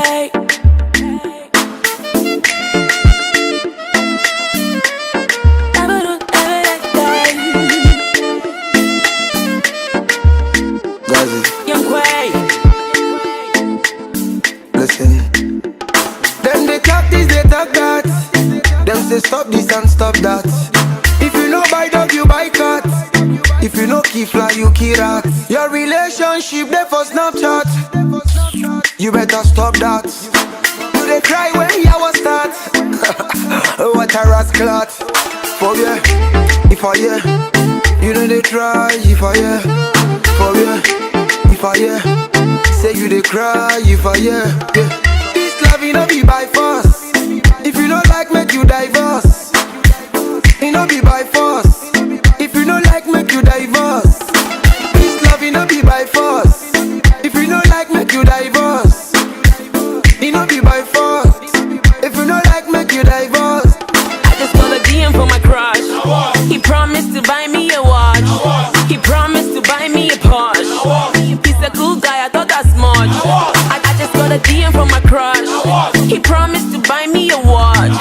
Hey. Listen. Them they talk this, they talk that. Them say stop this and stop that. If you know buy dog, you buy cat. If you know key fly, you key rat. Your relationship there for Snapchat. You better stop that. You they cry when you was start. What a rascal. For yeah, if I yeah, you know they try. If I yeah, for yeah, if I yeah, say you they cry. If I yeah, this love you know be by force. If you don't like, make you divorce. It no be by force. If you don't like, make you divorce. This love it no be by force. If you don't like, make you divorce. It no be by force. If you don't like, make you divorce. I just got a DM from my crush. He promised to buy me a watch. He promised to buy me a Porsche. He's a cool guy, I thought that's much. I just got a DM from my crush. He promised to buy me a watch.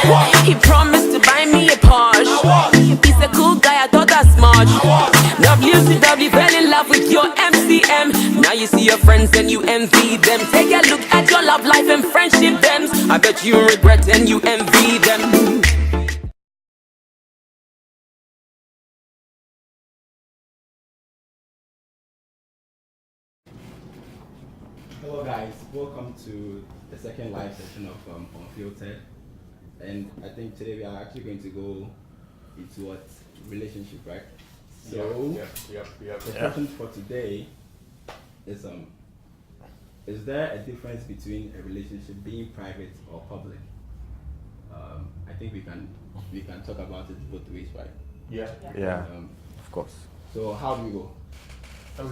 He promised to buy me a Porsche. He's a cool guy, I thought that's much. WCW fell in love with your MCM. Now you see your friends and you envy them. Take a look at your love life and friendship them. I bet you regret and you envy them. Hello guys, welcome to the second live session of Unfiltered, and I think today we are actually going to go into what relationship, right? So the question for today is there a difference between a relationship being private or public? I think we can talk about it both ways, right? Yeah. Of course. So how do we go? Should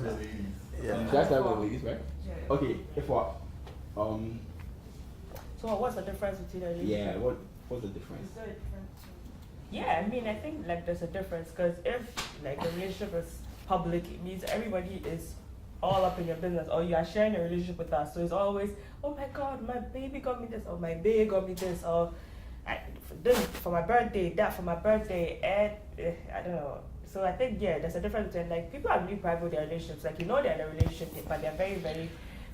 I start with the ladies, right? Yeah. Okay, if what? So what's the difference between a relationship? Yeah, what's the difference? Is there a difference? Yeah, I mean, I think like there's a difference because if like the relationship is public, it means everybody is all up in your business, or you are sharing a relationship with us. So it's always, oh my God, my baby got me this, or my babe got me this, or this for my birthday, that for my birthday, and I don't know. So I think there's a difference between like people are really private with their relationships, like they're in a relationship, but they're very, very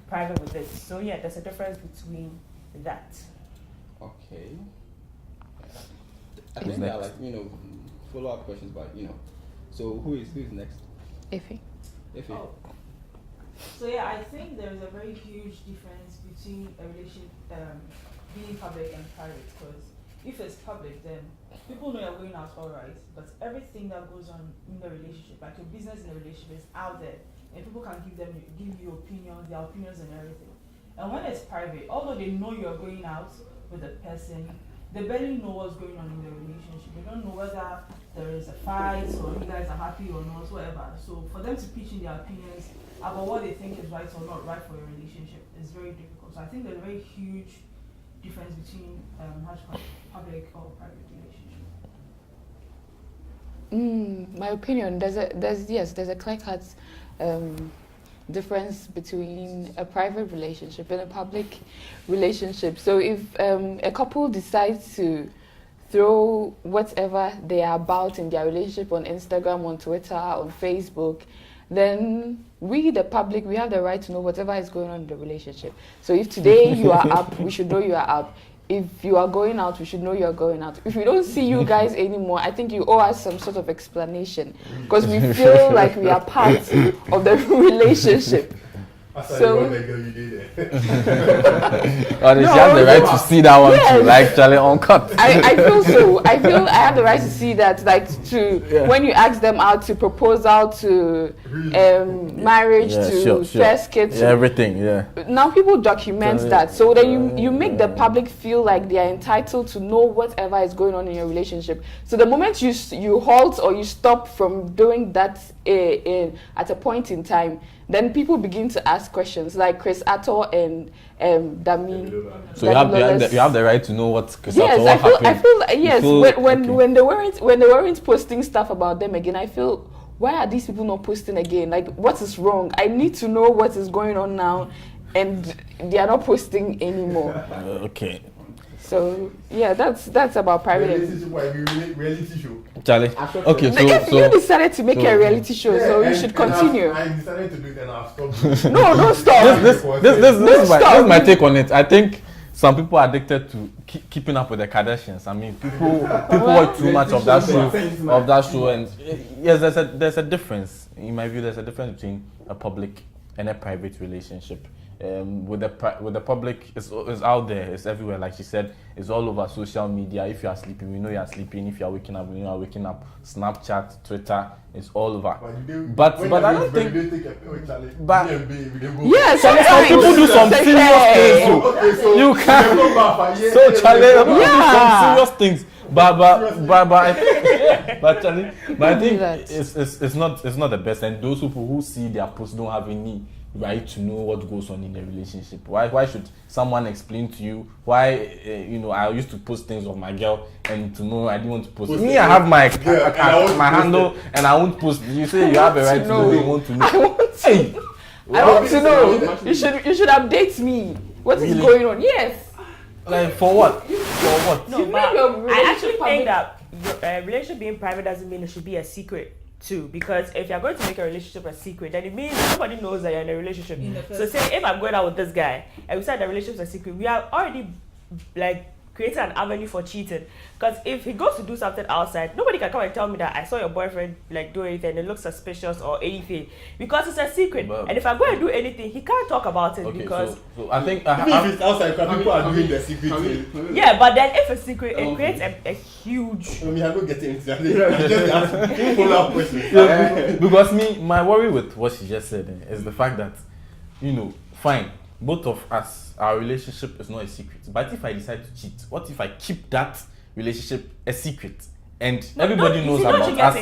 private with it. So there's a difference between that. Okay. I think there are follow-up questions, but so who's next? Iffy. Iffy. So I think there is a very huge difference between a relationship being public and private, because if it's public, then people know you're going out all right, but everything that goes on in the relationship, like your business in the relationship, is out there, and people can give you opinions, their opinions and everything. And when it's private, although they know you're going out with a person, they barely know what's going on in the relationship. They don't know whether there is a fight or you guys are happy or not, whatever. So for them to pitch in their opinions about what they think is right or not right for your relationship is very difficult. So I think there's a very huge difference between public or private relationship. My opinion, there's a clear-cut difference between a private relationship and a public relationship. So if a couple decides to throw whatever they are about in their relationship on Instagram, on Twitter, on Facebook, then we, the public, we have the right to know whatever is going on in the relationship. So if today you are up, we should know you are up. If you are going out, we should know you are going out. If we don't see you guys anymore, I think you owe us some sort of explanation, because we feel like we are part of the relationship. So, She has the right to see that one too, like Charlie uncut. I feel so. I feel I have the right to see that, like when you ask them out to proposal, to marriage, to first kids, everything. Now people document that, so then you make the public feel like they are entitled to know whatever is going on in your relationship. So the moment you halt or you stop from doing that at a point in time, then people begin to ask questions, like Chris Atto and Dami. So you have the right to know what Chris Atto happened. I feel when they weren't posting stuff about them again, I feel, why are these people not posting again? Like, what is wrong? I need to know what is going on now. and they are not posting anymore. Okay. So yeah, that's about private. Reality show. Charlie. Okay, If you decided to make a reality show, so you should continue. I decided to do it and I've stopped. No, don't stop. This is my take on it. I think some people are addicted to keeping up with the Kardashians. I mean, people watch too much of that show, and yes, there's a difference. In my view, there's a difference between a public and a private relationship. With the public, it's out there, it's everywhere. Like she said, it's all over social media. If you are sleeping, we know you are sleeping. If you are waking up, we know you are waking up. Snapchat, Twitter, it's all over. But I don't think. But yes, some people do some serious things. So you can. So Charlie, people do some serious things. But Charlie, I think it's not the best. And those people who see their posts don't have any right to know what goes on in the relationship. Why should someone explain to you why I used to post things of my girl and to know I didn't want to post it. Me, I have my handle and I won't post it. You say you have a right to know, you want to know. I want to know. You should update me. What is going on? Yes. Like for what? For what? No, but I actually think that your relationship being private doesn't mean it should be a secret too. Because if you're going to make a relationship a secret, then it means nobody knows that you're in a relationship. So say if I'm going out with this guy and we said the relationship is a secret, we are already like created an avenue for cheating. Because if he goes to do something outside, nobody can come and tell me that I saw your boyfriend like do anything and it looks suspicious or anything, because it's a secret. But and if I'm going to do anything, he can't talk about it because so I think if it's outside, people are doing the secret thing. yeah, but then if it's secret, it creates a huge. I mean, I'm not getting into that. I'm just asking follow-up questions. Because my worry with what she just said is the fact that fine, both of us, our relationship is not a secret. But if I decide to cheat, what if I keep that relationship a secret and everybody knows about us?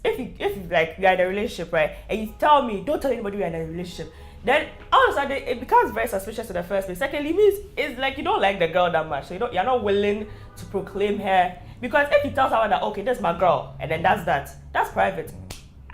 If you like you're in a relationship, right, and you tell me don't tell anybody you're in a relationship, then all of a sudden it becomes very suspicious in the first place. Secondly, it means it's like you don't like the girl that much, so you're not willing to proclaim her. Because if you tell someone that okay, that's my girl, and then that's private.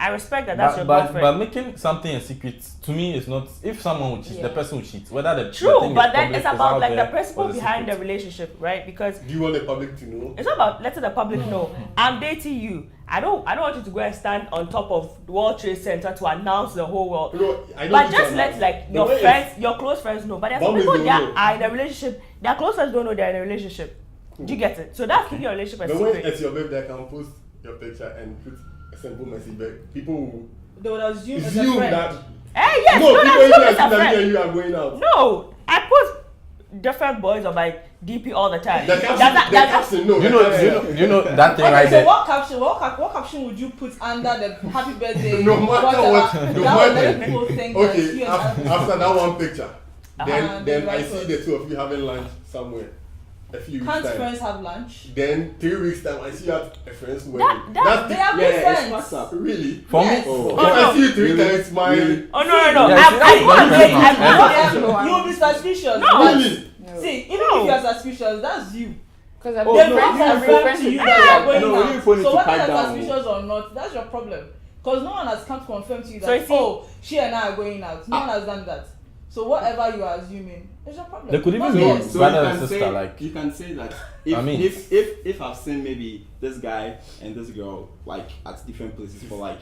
I respect that. That's your girlfriend. But making something a secret to me is not. If someone will cheat, the person will cheat. Whether the true, thing but is then public, it's about like the there, principle or behind the secret. relationship, right? Because Do you want the public to know? it's not about letting the public know I'm dating you. I don't want you to go and stand on top of the World Trade Center to announce the whole world. No, I don't But think just so, let like The your way friends, your close friends know. But there's some Bombers people don't that know. are in a relationship. Their close friends don't know they're in a relationship. Do you get it? So that's keeping your relationship a The way secret. it's your birthday, I can post your picture and put a simple message, but people will They would assume it's a assume friend. that. Hey, yes, No, no, people that's even not assume a that friend. you and you are going out. No, I post different boys on my DP all the time. The caption, no. You know that thing Okay, right so there. what caption would you put under the happy birthday? No matter whatever, what, that no would matter. let people think that Okay, you and after that one picture, then then I right see foot. the two of you having lunch somewhere. A few weeks Can't time. friends have lunch? Then 3 weeks time, I see you at a friend's wedding. that- They are good friends. Really? For Yes. me, If I see you 3 times, my Oh no! Yes, I go on dates. I go on dates. No, You will be suspicious. No. really. See, even No. if you are suspicious, that's you. because They I've will been not friends confirm to you that you are going No, out. you put it So to whether pipe they're down. suspicious or not, that's your problem. Because no one has come to confirm to you So that you see- she and I are going out. No one has done that. So whatever you are assuming, is your problem. They could even Not be yours. So brother you and can sister, say, like- you can say that if I mean- if I've seen maybe this guy and this girl like at different places for like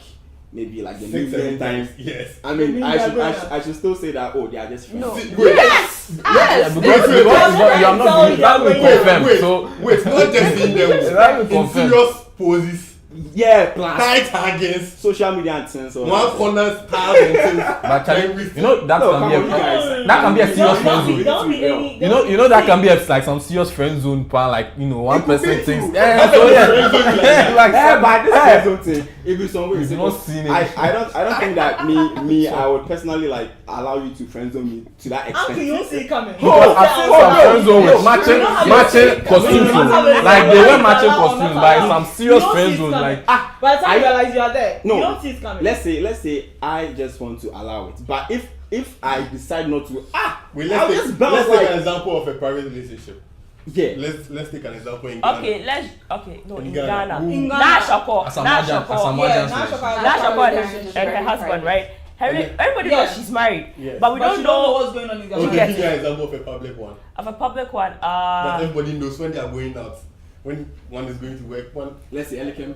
maybe like the 6, 7 million times. times. Yes. I mean, Maybe I they are should, going I, out. should, I should still say that, oh, they are just friends. No. Wait, Yes. because you are not Tell doing you that will you're confirm. wait, So wait, not just seeing them that will in confirm. serious poses, Yeah, plus tight haggis, social media and things. Or one corner stars and things. But Charlie, you know that No, can come be on, you guys. that can be a serious friend zone. Don't be any. You know that can be like some serious friend zone plan, like one person be thinks. true. Yeah, so yeah. Like But this is something. If it's somewhere, You've not seen it. I don't think that me, I would personally like allow you to friend zone me to that Uncle, extent. you don't see it coming. Because I've seen some friend zone with matching costumes. Like they wear matching costumes, like some serious friend zone. Like By the time you realize you are there, No. you don't see it coming. Let's say I just want to allow it, but if I decide not to, Wait, I'll let's just bounce take like an example of a private relationship. yeah. Let's take an example in Ghana. In Ghana. Ghana. Who- In Ghana. Nashako. Asamoah Gyan Yeah, relationship. Nashako and her husband, right? Everybody knows she's married, Yes. but we don't know what's going on in their Okay, get give me an example of a public one. of a public one. That everybody knows when they are going out. When one is going to work, one. Let's say Elikem.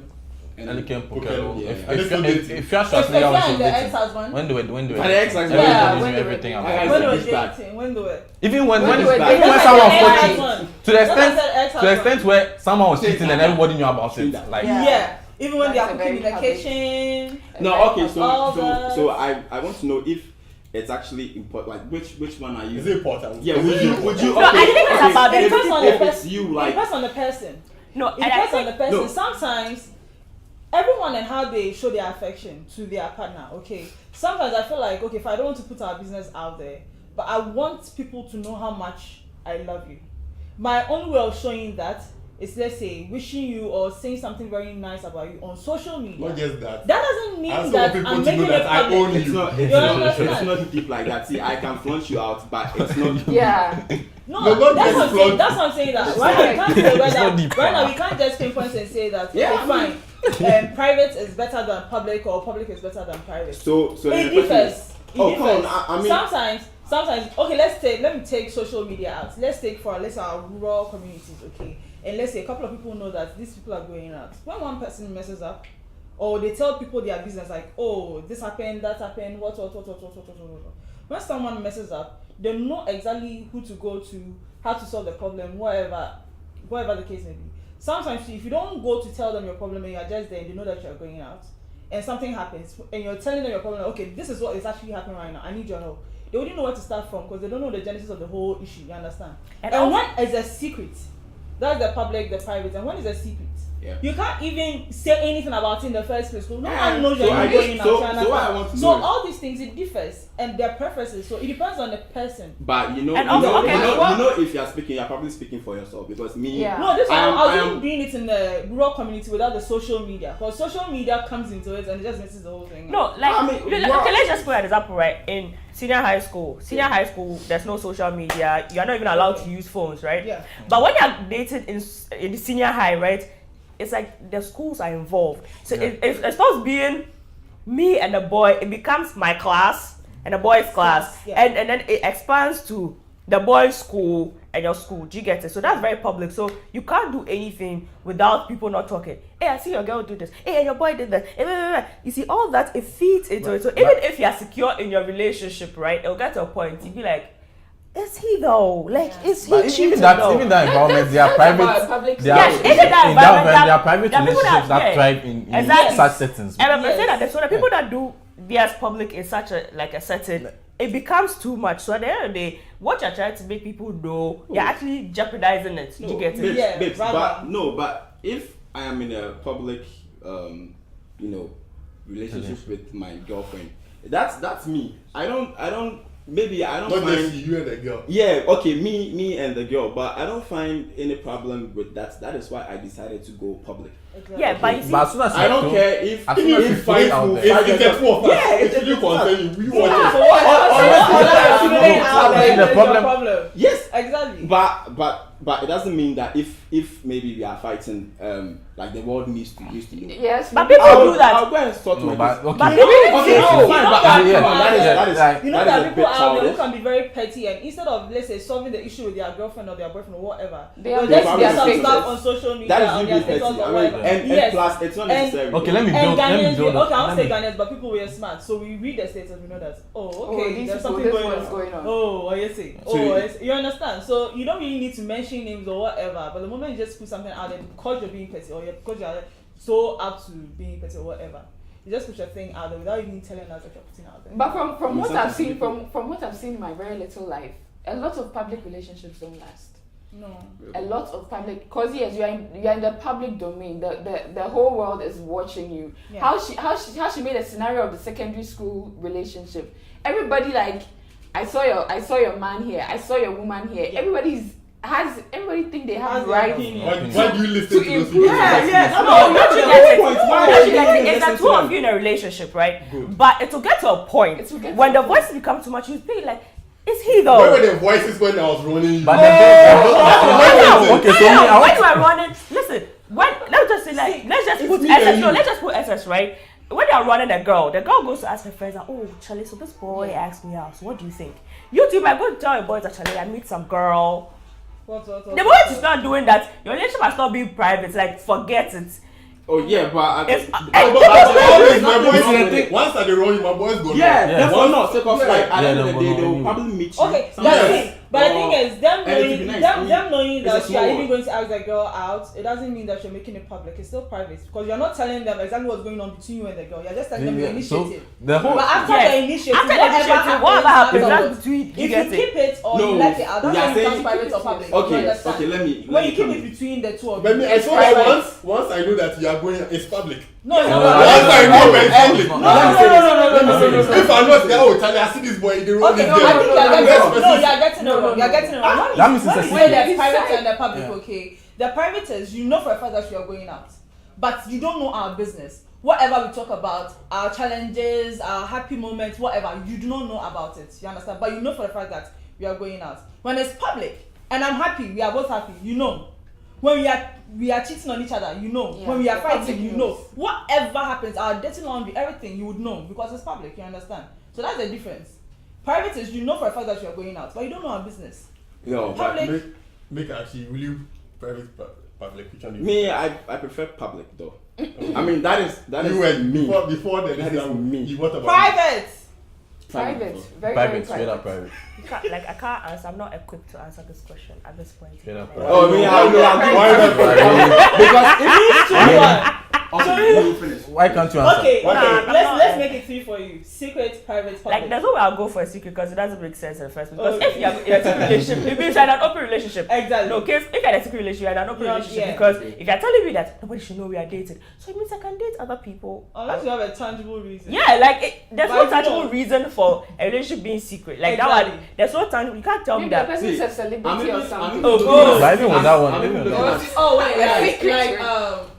Elikem Pokemon. Pokemon. Yeah. If And you're they Schwarzenegger, Especially was the dating. ex-husband. When they were And the ex-husband. everybody Yeah, knew when they were everything dating. about When it. they were It's bad. dating, when they were. Even when When they were even dating. when That's someone like was the cheating, ex-husband. to the That's extent like the ex-husband. to the extent where someone was cheating and everybody knew about it. Yeah. Like Yeah. Even when they are That's a cooking in the very public- kitchen. No, okay, All so that. I want to know if it's actually important. Like which one are you? Is it important? Yeah, would you? No, I think it's about It the depends on the if it's person. you, It like depends on the person. no, It and I depends on think the person. no. Sometimes everyone and how they show their affection to their partner. Okay. Sometimes I feel like okay, if I don't want to put our business out there, but I want people to know how much I love you. My only way of showing that is, let's say, wishing you or saying something very nice about you on social media. Not just that. That doesn't mean I also that want people I'm to making know it that I public. own it's you. not You understand? it's not deep like that. See, I can flaunt you out, but it's not. Yeah. No, No, not that's just what I'm saying. flaunt. That's what I'm saying. That right now we can't say It's not whether deep, right now man. we can't just pinpoint and say that Yeah, okay, I fine. Private is better than public or public is better than private. So It the question differs. is- It Oh, come on, differs. I mean- sometimes okay, let me take social media out. Let's take for let's say our rural communities, okay, and let's say a couple of people know that these people are going out. When one person messes up, or they tell people their business like, oh, this happened, that happened, what. When someone messes up, they know exactly who to go to, how to solve the problem, whatever the case may be. Sometimes if you don't go to tell them your problem and you're just there and they know that you're going out and something happens and you're telling them your problem, okay, this is what is actually happening right now, I need your help. They wouldn't know where to start from because they don't know the genesis of the whole issue, you understand? And And also- when it's a secret, that's the public, the private, and when it's a secret, Yeah. you can't even say anything about it in the first place because no Yeah. one knows So you're I going just- out, so- you so understand? what I want to So know is- all these things, it differs and their preferences, so it depends on the person. But you know, And also, okay, you what- know, if you're speaking, you're probably speaking for yourself because me. Yeah. No, this one, I am- I was I even am- doing it in the rural community without the social media. Because social media comes into it and it just messes the whole thing no, up. like I mean, okay, let's just put an example, right? In senior high school, there's no social media. You're not even allowed to use phones, right? Yeah. But when you're dating in the senior high, right? It's like the schools are involved, so Yeah. it stops being me and the boy. It becomes my class and the boy's class, yeah. and then it expands to the boys' school and your school. Do you get it? So that's very public. So you can't do anything without people not talking. Hey, I see your girl do this. Hey, and your boy did that. Hey, blah, blah, blah. You see, all that it feeds into it. So even if you're secure in your relationship, right, it'll get to a point. You'll be like, is he though? Like, is he But cheating even that though? environment, they are that's private. about public They are, Yes, even that in that environment, there are private there are people relationships that yeah. thrive in Exactly. such settings. And I'm Yes. saying that so the people that do theirs public in such a setting, it becomes too much. So at the end of the day, what you're trying to make people know, you're actually jeopardizing it. Do you get it? Babes, Yeah, babes, rather- but if I am in a public, relationship with my girlfriend, that's me. I don't Not find. just you and the girl. Yeah, okay, me and the girl, but I don't find any problem with that. That is why I decided to go public. Exactly. Yeah, but you see, But as soon as I don't care if as soon as you if put it out there. It's the two of us. Yeah, It's it's you the concern you. We want Yeah, it. so what? honestly, Putting it out there, the that's your problem- yes, Exactly. but it doesn't mean that if maybe we are fighting, like the world needs to know. Yes. but people I'll do that. I'll go and sort No, my but business. But okay. people Okay, do. fine, know but that come people on, out there- that is like- You know that that is a people bit out there who childish. can be very petty and instead of let's say solving the issue with their girlfriend or their boyfriend or whatever, They they'll are just probably do some faking stuff it. on social media That is on you their being petty. status or I mean, whatever. and Yes. plus it's not And- necessary. Okay, let me And build. Let me Ghanaians, build. okay, I won't let say me- Ghanaians, but people were smart. So we read the status, we know that, okay, these there's people, something this going one's on. going on. Oh, you see. So you- You understand? So you don't really need to mention names or whatever, but the moment you just put something out there because you're being petty or because you're so up to being petty or whatever, you just put your thing out there without even telling us that you're putting out there. But from what Sometimes I've seen, people- from what I've seen in my very little life, a lot of public relationships don't last. No. A lot of public, because yes, you're in the public domain. The whole world is watching you. Yeah. How she made a scenario of the secondary school relationship. Everybody like, I saw your man here. I saw your woman here. Yeah. Everybody think they have Has their right. opinion. Why do you listen to those improve- people? Yeah. No, that's you the get whole it. point. Why No, are you you get even it. It's the listening two to of them? you in a relationship, right? Good. But it will get to a point It will get when to the a voices become too much. You feel like, is he Where though? were the voices when I was running you? But Okay, so me, I when want you are running, listen. Let's just say like, let's just it's put me SS. and No, you. let's just put SS, right? when they are running a girl, the girl goes to ask her friends, like, oh, Charlie, so this boy asked me out. So what do you think? You two might go to tell your boys that Charlie, I meet some girl. What? The moment you start doing that, your relationship must not be private. Like, forget it. Oh yeah, but once I run, my boys go. Yeah, that's why not. Like at the end of the day, they will probably meet you. Okay, that's it. But the thing is, them and it would be knowing, nice. them knowing It's a that you small are one. even going to ask that girl out, it doesn't mean that you're making it public. It's still private because you're not telling them exactly what's going on between you and the girl. You're just telling them your So initiative. the whole But after Yes. the initiative, After the initiative, whatever happens, that's between you. If you Get it? keep it or No, you let it out, that's we are when it becomes saying- private or public. You Okay, understand? okay, let me When you keep come it in. between the two of But you, me, I it's saw that private. once I know that you are going, it's public. No, it's not. No, Once I know that it's public. No, If I know that, oh, Charlie, I see this boy, they roll Okay, this no, I think girl. you're Let's getting it wrong. You're getting it wrong. That means it's a When you secret. say there's private and the public, Yeah. okay. The private is you know for a fact that you are going out, but you don't know our business. Whatever we talk about, our challenges, our happy moments, whatever, you do not know about it. You understand? But you know for the fact that we are going out. When it's public, and I'm happy, we are both happy. You know. When we are cheating on each other, you know. Yeah. When we are Public fighting, you news. know. Whatever happens, our dating laundry, everything, you would know because it's public. You understand? So that's the difference. Private is you know for a fact that you are going out, but you don't know our business. No, but Public. Make actually really private public. Which one do you me, I prefer public though. I mean that is You were me. before the That is me. You what about Private. Private. Very, private, very straight up private. private. I can't answer. I'm not equipped to answer this question at this point. Straight up Like, private. Oh, me, I know. Why not? Because if you finish. Why can't you answer? Okay, Nah, I'm let's not- make it 3 for you. Secret, private, public. Like there's no way I'll go for a secret because it doesn't make sense at first. Because Okay. if you're in a secret relationship, it means you're in an open relationship. Exactly. No, case if you're in a secret relationship, you're in an open Yeah, relationship yeah. because if you're telling me that nobody should know we are dating, so it means I can date other people. Unless you have a tangible reason. Yeah, like there's But no you tangible don't. reason for a relationship being secret. Like that Exactly. one, there's no tangible. You can't tell me Maybe the that. person is a celebrity or something. But even with that one, even with that one. Oh wait, Like,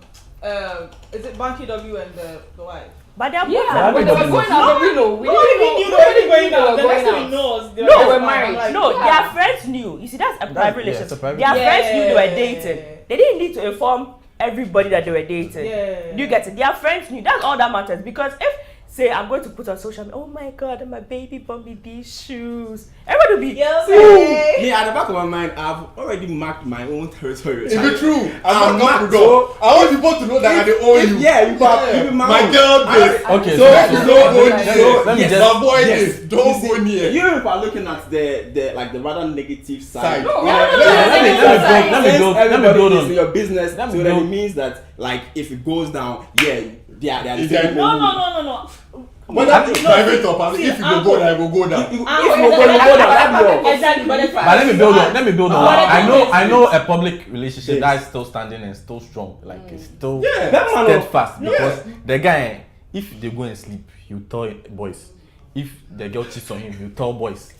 is it Banky W and the wife? But they're both Yeah, when they were Everybody going out, we know. We Nobody didn't knew know. they were going They out. were The going next thing we out. know is No, they were married. Like, No, Yeah. their friends knew. You see, that's a private yeah, relationship. it's a private Their friends knew they were Yeah. dating. They didn't need to inform everybody that they were dating. Yeah. Do you get it? Their friends knew. That's all that matters. Because if, say, I'm going to put on social media, oh my God, my baby bought me these shoes. Everybody will be, Yes, "Ooh." okay. Me, at the back of my mind, I've already marked my own territory. Is it true? I'm I'm not not go. I want people to know that I dey owe you. Yeah, you be My girl this. Okay, So so don't go near. let me yes, just- My boy yes. this. Don't go near. You are looking at the like the rather negative side. Side. No, Yeah, no, no, yeah, no, let me no, build- no, let me Since build everybody is on. in your business, Let me so then build- it means that like if it goes down, yeah, they are Is the there- same No, people. no. Whether it's private or public, See, if you go go down, I will go down. If you Ah, go, okay, you go down. That's all. Exactly, but it's But let me build on. Let me build on. But I I know a public relationship Yes. that is still standing and still strong. Like it's still That man, steadfast because the guy, if they go and sleep, you tell boys. If the girl cheats on him, you tell boys.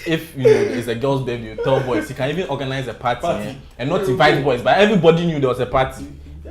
If you know it's a girl's baby, you tell boys. He can even organize a party and not invite boys, but everybody knew there was a party.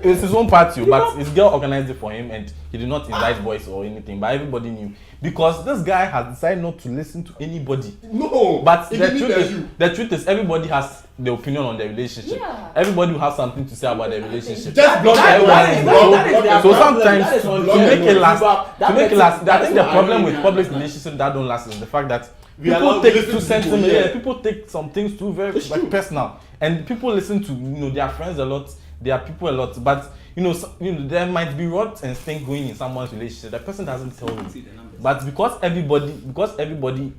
It's his own party, but his girl organized it for him and he did not invite boys or anything, but everybody knew. Because this guy has decided not to listen to anybody. No. But If the you truth need is, you. the truth is, everybody has the opinion on the relationship. Yeah. Everybody will have something to say about the relationship. Just block That everyone. is Block- their block problem. So everyone. sometimes That is to on make it them. last, That to make it last, I that's think the what problem I with mean. public relationships that don't last is the fact that We are people not take listening too to sentiment. people, yeah. People take some things too very like personal, and people listen to their friends a lot, their people a lot, but there might be rot and stink going in someone's relationship. The person doesn't tell you, but because everybody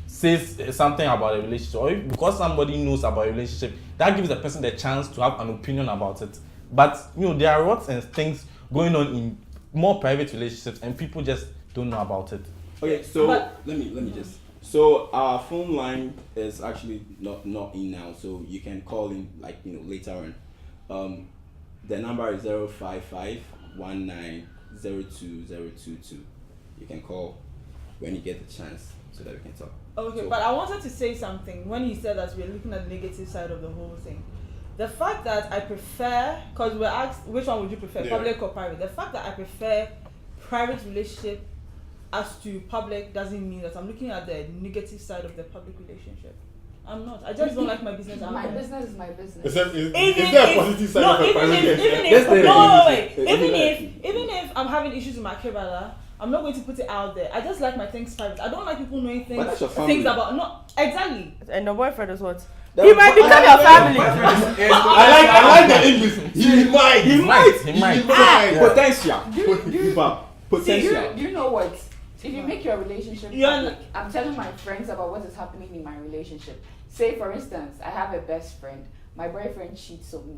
says something about a relationship, or because somebody knows about a relationship, that gives the person the chance to have an opinion about it. But there are rots and things going on in more private relationships, and people just don't know about it. Okay, so But- let me just. So our phone line is actually not in now, so you can call in later on. The number is 05519020022. You can call when you get the chance so that we can talk. Okay, So- but I wanted to say something when he said that we're looking at the negative side of the whole thing. The fact that I prefer, because we're asked which one would you prefer, Yeah. public or private. The fact that I prefer private relationship as to public doesn't mean that I'm looking at the negative side of the public relationship. I'm not. I just don't like my business out My there. business is my business. Except is Even there a if- positive side no, of a even private if, jet? even Let's if, let no, it wait, be. even if I'm having issues with my brother, I'm not going to put it out there. I just like my things private. I don't like people knowing But that's your things family. about, no, exactly. And the boyfriend is what? That- He might become your family. I like the English. He might. He might. Potential. See, Potential. Do you know what? If you make your relationship You're public, I'm telling my friends about what is happening in my relationship. Say, for instance, I have a best friend. My boyfriend cheats on me.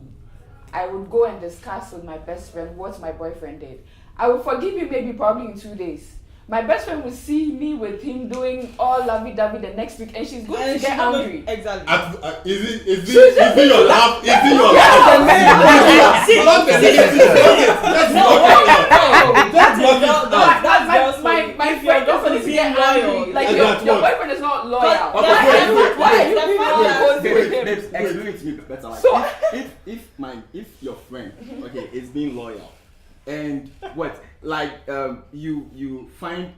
I would go and discuss with my best friend what my boyfriend did. I would forgive him maybe probably in 2 days. My best friend would see me with him doing all lovey-dovey the next week, and she's going to get angry. Exactly. Is it your laugh? Is it your My friend doesn't get angry. Like your boyfriend is not loyal. Why are you being with him? Babes, explain it to me better. Like, So- if your friend, okay, is being loyal, and what, like, you find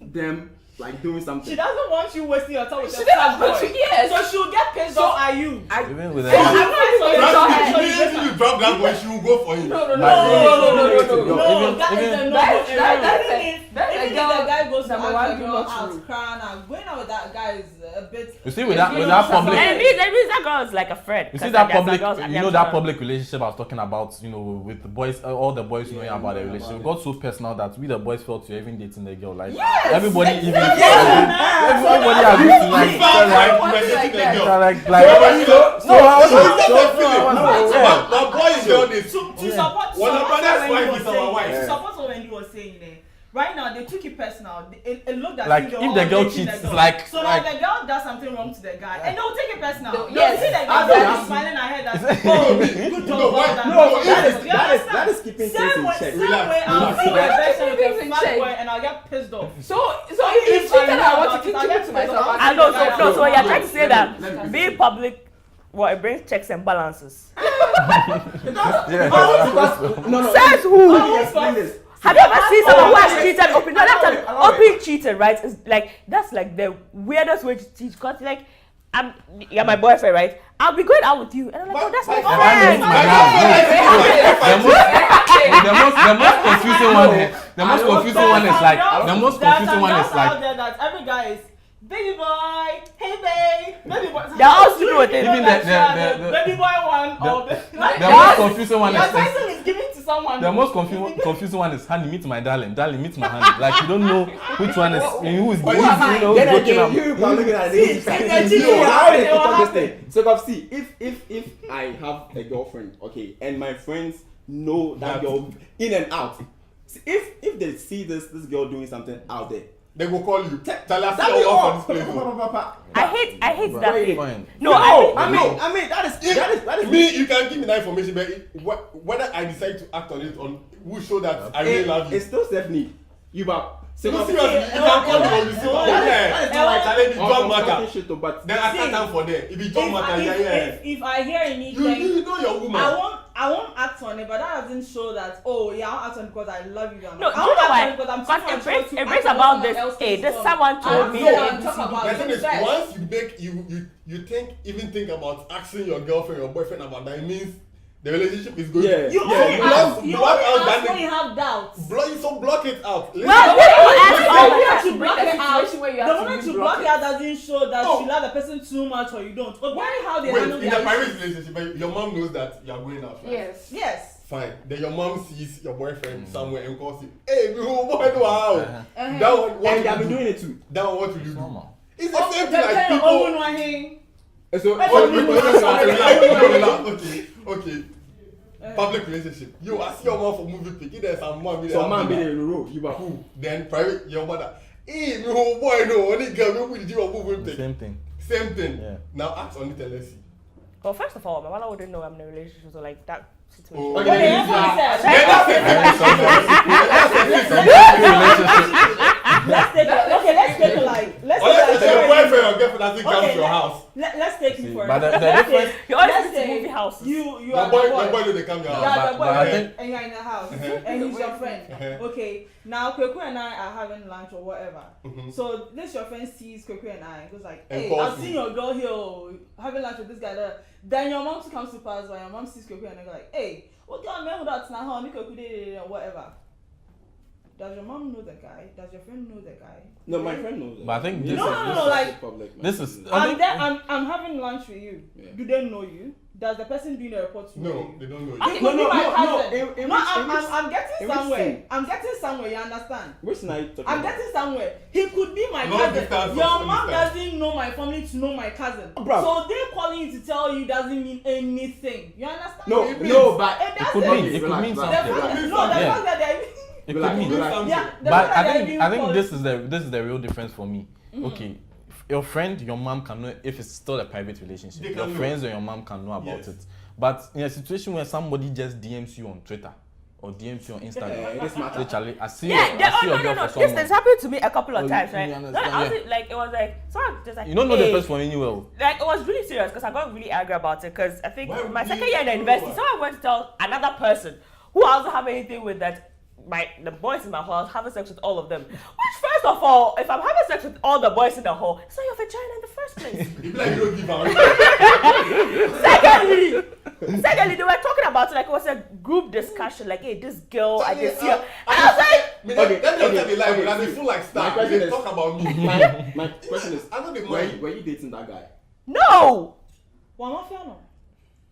them like doing She something. doesn't want you wasting your time with She your doesn't boy. want you, yes. So she'll get pissed off at you. Even with I'm not so Immediately you drop that boy, she will go for him. No, No. that is a no. That's Even a if the guy goes to number ask one, the do girl not out, true. crying out, going out with that guy is a bit. You see, with that public, And it means that girl is like a friend. you see 'Cause that there's some public, girls that you know never that know. public relationship I was talking about, with the boys, all the boys knowing about the relationship. It got so personal that we the boys felt you're even dating the girl. Like everybody even everybody agreed to like The boy is doing this. To support One of what that's Wendy why was he's our saying, wife. to support what Wendy was saying there. Right now, they took it personal. It looked as Like, if if they were the all girl dating cheats, the girl. like- So now the girl does something wrong to the guy, and they'll take it personal. No, They'll yes. see the I girl don't is smiling her head as, No, oh, good job, well done. No, that You is understand? keeping things Same in way, check. same way, I'll see my best friend with a fat boy and I'll get pissed off. So if you cheated, I want to keep it to myself. I know, so you're trying to say Let me that be being public, well, it brings checks and balances. No. Says who? Let me explain this. Have you ever seen someone who has cheated open? No, that's open cheating, right? It's like that's like the weirdest way to cheat. Cause like, you're my boyfriend, right? I'll be going out with you, and I'm like, oh, that's my friend. The most confusing one is the most confusing one is like the most confusing one is out like there that every guy is baby boy, hey babe, baby boy. They're all sleeping with it. Even the baby boy one or the most confusing one your is title is given to someone. the most confusing one is honey meet my darling, darling meet my honey. Like you don't know which one is who's Then broken again, up. you are looking at this. cheating, How they it put will up this happen. thing. So, but see, if I have a girlfriend, okay, and my friends know that girl in and out. See, if they see this girl doing something out there, They will call you. Tell us that all will off for this place. I hate that thing. Fine. No, I mean that is Me, you can give me that information, but whether I decide to act on it will show that I really love you. It's still Stephanie. You back. So seriously, you can call me on the phone. That is not like Challenge it don't matter. shit, but Then I time for them. If it don't matter, If I hear anything, you know your woman. I won't act on it, but that doesn't show that. Oh yeah, I'll act on it because I love you. No, I do you won't know act on why? it because I'm Because too mature to it act brings on about someone this. else's Hey, there's song. someone told me. The thing is, once you make you think about asking your girlfriend or boyfriend about that, it means the relationship is going. Yeah. You only ask when you have doubts. Block it out. Well, The to bring the situation where you the have moment to you block block it. it out doesn't show that Oh. you love the person too much or you don't. But why how they Wait, handle in their a private issues. relationship, your mom knows that you are going out. Right? Yes. Yes. Fine. Then your mom sees your boyfriend somewhere and calls you. Hey, boy, wow. That one. What and will they have you been do? doing it too. That one. What will you do? Normal. It's the same thing Oh, like people. So Okay. Public relationship. You ask your mom for movie pic. There's some mom. so man be there in a row. You back. Who? Then private your mother. Hey, me whole boy no. Only girl we did your movie pic. Same thing. Same thing. Yeah. Now ask on it and let's see. Well, first of all, my mother wouldn't know I'm in a relationship, so like that situation. Oh. Okay, that's what I said. Let's take it like Unless it's your boyfriend or girlfriend cousin comes to your house. Let's take you for but the example. difference. You always Let's visit say movie houses. You Your are boy, the your boy. boy, they come to your You house. are the boy, but I think- and you're in the house, and he's your friend. Okay, now Kweku and I are having lunch or whatever. So this your friend sees Kweku and I, goes like, And hey, calls I've me. seen your girl here having lunch with this guy there. Then your mom comes to pass by, your mom sees Kweku and I go like, hey, what girl man who that's now honey Kweku did or whatever. Does your mom know the guy? Does your friend know the guy? No, my friend knows. But I think this No, is no, this no, is- like, public. this is. I I'm think- there. I'm having lunch with you. Yeah. Do they know you? Does the person doing the report know No, you? they don't know It you. could be my cousin. in No, which- I'm getting in which somewhere. scene? I'm getting somewhere. You understand? Which night talking I'm about? getting somewhere. He could be my Long cousin. distance, Your long mom distance. doesn't know my family to know my cousin. Bruv. So they calling you to tell you doesn't mean anything. You understand? No, It no, but It It could doesn't. mean. It could mean The something. fact that, no, the Yeah. fact that they're It could Relax, mean. relax. yeah, the But fact that they're I being think called- this is the real difference for me. Okay, your friend, your mom can know if it's still a private relationship. They Your can know. friends or your mom can know about Yes. it. But in a situation where somebody just DMs you on Twitter or DMs you on Yeah, Instagram, it is matter. literally, I see Yeah, I see your girl for This someone. has happened to me a couple Oh, of you- times, you right? understand, Then I was yeah. like, it was like, someone just like, You don't know hey. the person anywhere. Like, it was really serious because I got really angry about it because I think Why would my you- second year in the university, someone went to tell another person who I also have anything with that the boys in my hall, I was having sex with all of them. Which, first of all, if I'm having sex with all the boys in the hall, it's not your vagina in the first place. You be like you don't give out. Secondly, they were talking about it like it was a group discussion, like, hey, this girl, I can see her. And I was like, Okay, let me okay, tell you lie, okay, but they see, feel like my star. question They is- talk about me. My question is, I know the were money. you dating that guy? no! One mafia no.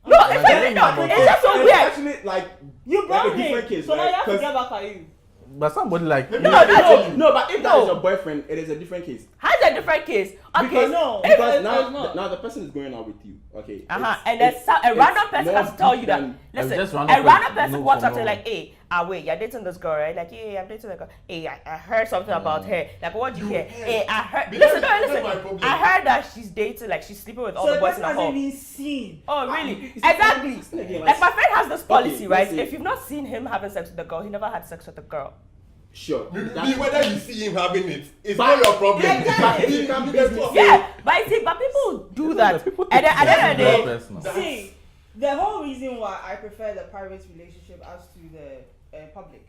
No, I it's don't know about it's just so It's weird. actually like You brought like a different him, case, so now right? you have to 'Cause- get back at you. But somebody like No, No, but if that No. is your boyfriend, it is a different case. How's a different case? Okay, Because, no, because it's now, not. now the person is going out with you. Okay. and then a random person has to tell you that. than- Listen, just a random random person, person no walks up for to you no. like, hey, wait, you're dating this girl, right? Like, hey, I'm dating that girl. Hey, I heard something about her. Like, what did you hear? Hey, I heard. But Listen, that's listen. my problem. I heard that she's dating, like, she's sleeping with all So the the boys in person the hasn't hall. been seen. Oh, really? you see, Exactly. listen again, Like, my friend has this policy, right? let's say- If you've not seen him having sex with the girl, he never had sex with the girl. Sure. Me, That's- whether you see him having it, it's But- not your problem. Exactly. But if you can be this Yeah, but people do that. People And then at the end of the day, personal. See, the whole reason why I prefer the private relationship as to the public,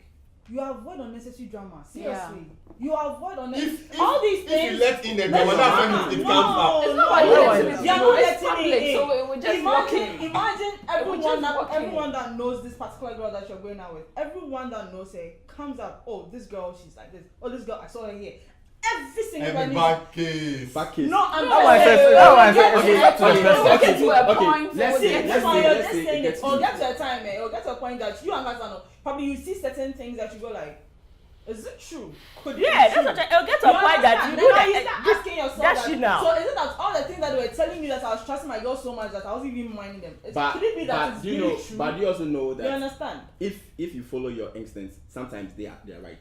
you avoid unnecessary drama. Seriously, you avoid unnecessary. If All these if you things. let in the Let's drama, not- that's when it no, comes out. It's not about no, letting it you're in. not It's letting public, it in. so it would just walk in. Imagine everyone just walk in. everyone that knows this particular girl that you're going out with, everyone that knows her comes up. Oh, this girl, she's like this. Oh, this girl, I saw her here. Every single Every person. bad case. Back case. No, I'm That one says- that one says- Okay, Get to the person. We'll get to a okay, point let's where see, we get This let's one, say- you're let's just say it saying gets it, to or you. get to a time, or get to a point that you and Hassan, probably you see certain things that you go like, is it true? Could it yeah, be that's true? what it'll get to a You point that understand? you Then know now you that start asking yourself that's that, shit now. so is it that all the things that they were telling me that I was trusting my girl so much that I wasn't even minding them? Could it be that but it's do you really know? true? But do you also know you that understand? if you follow your instincts, sometimes they are right.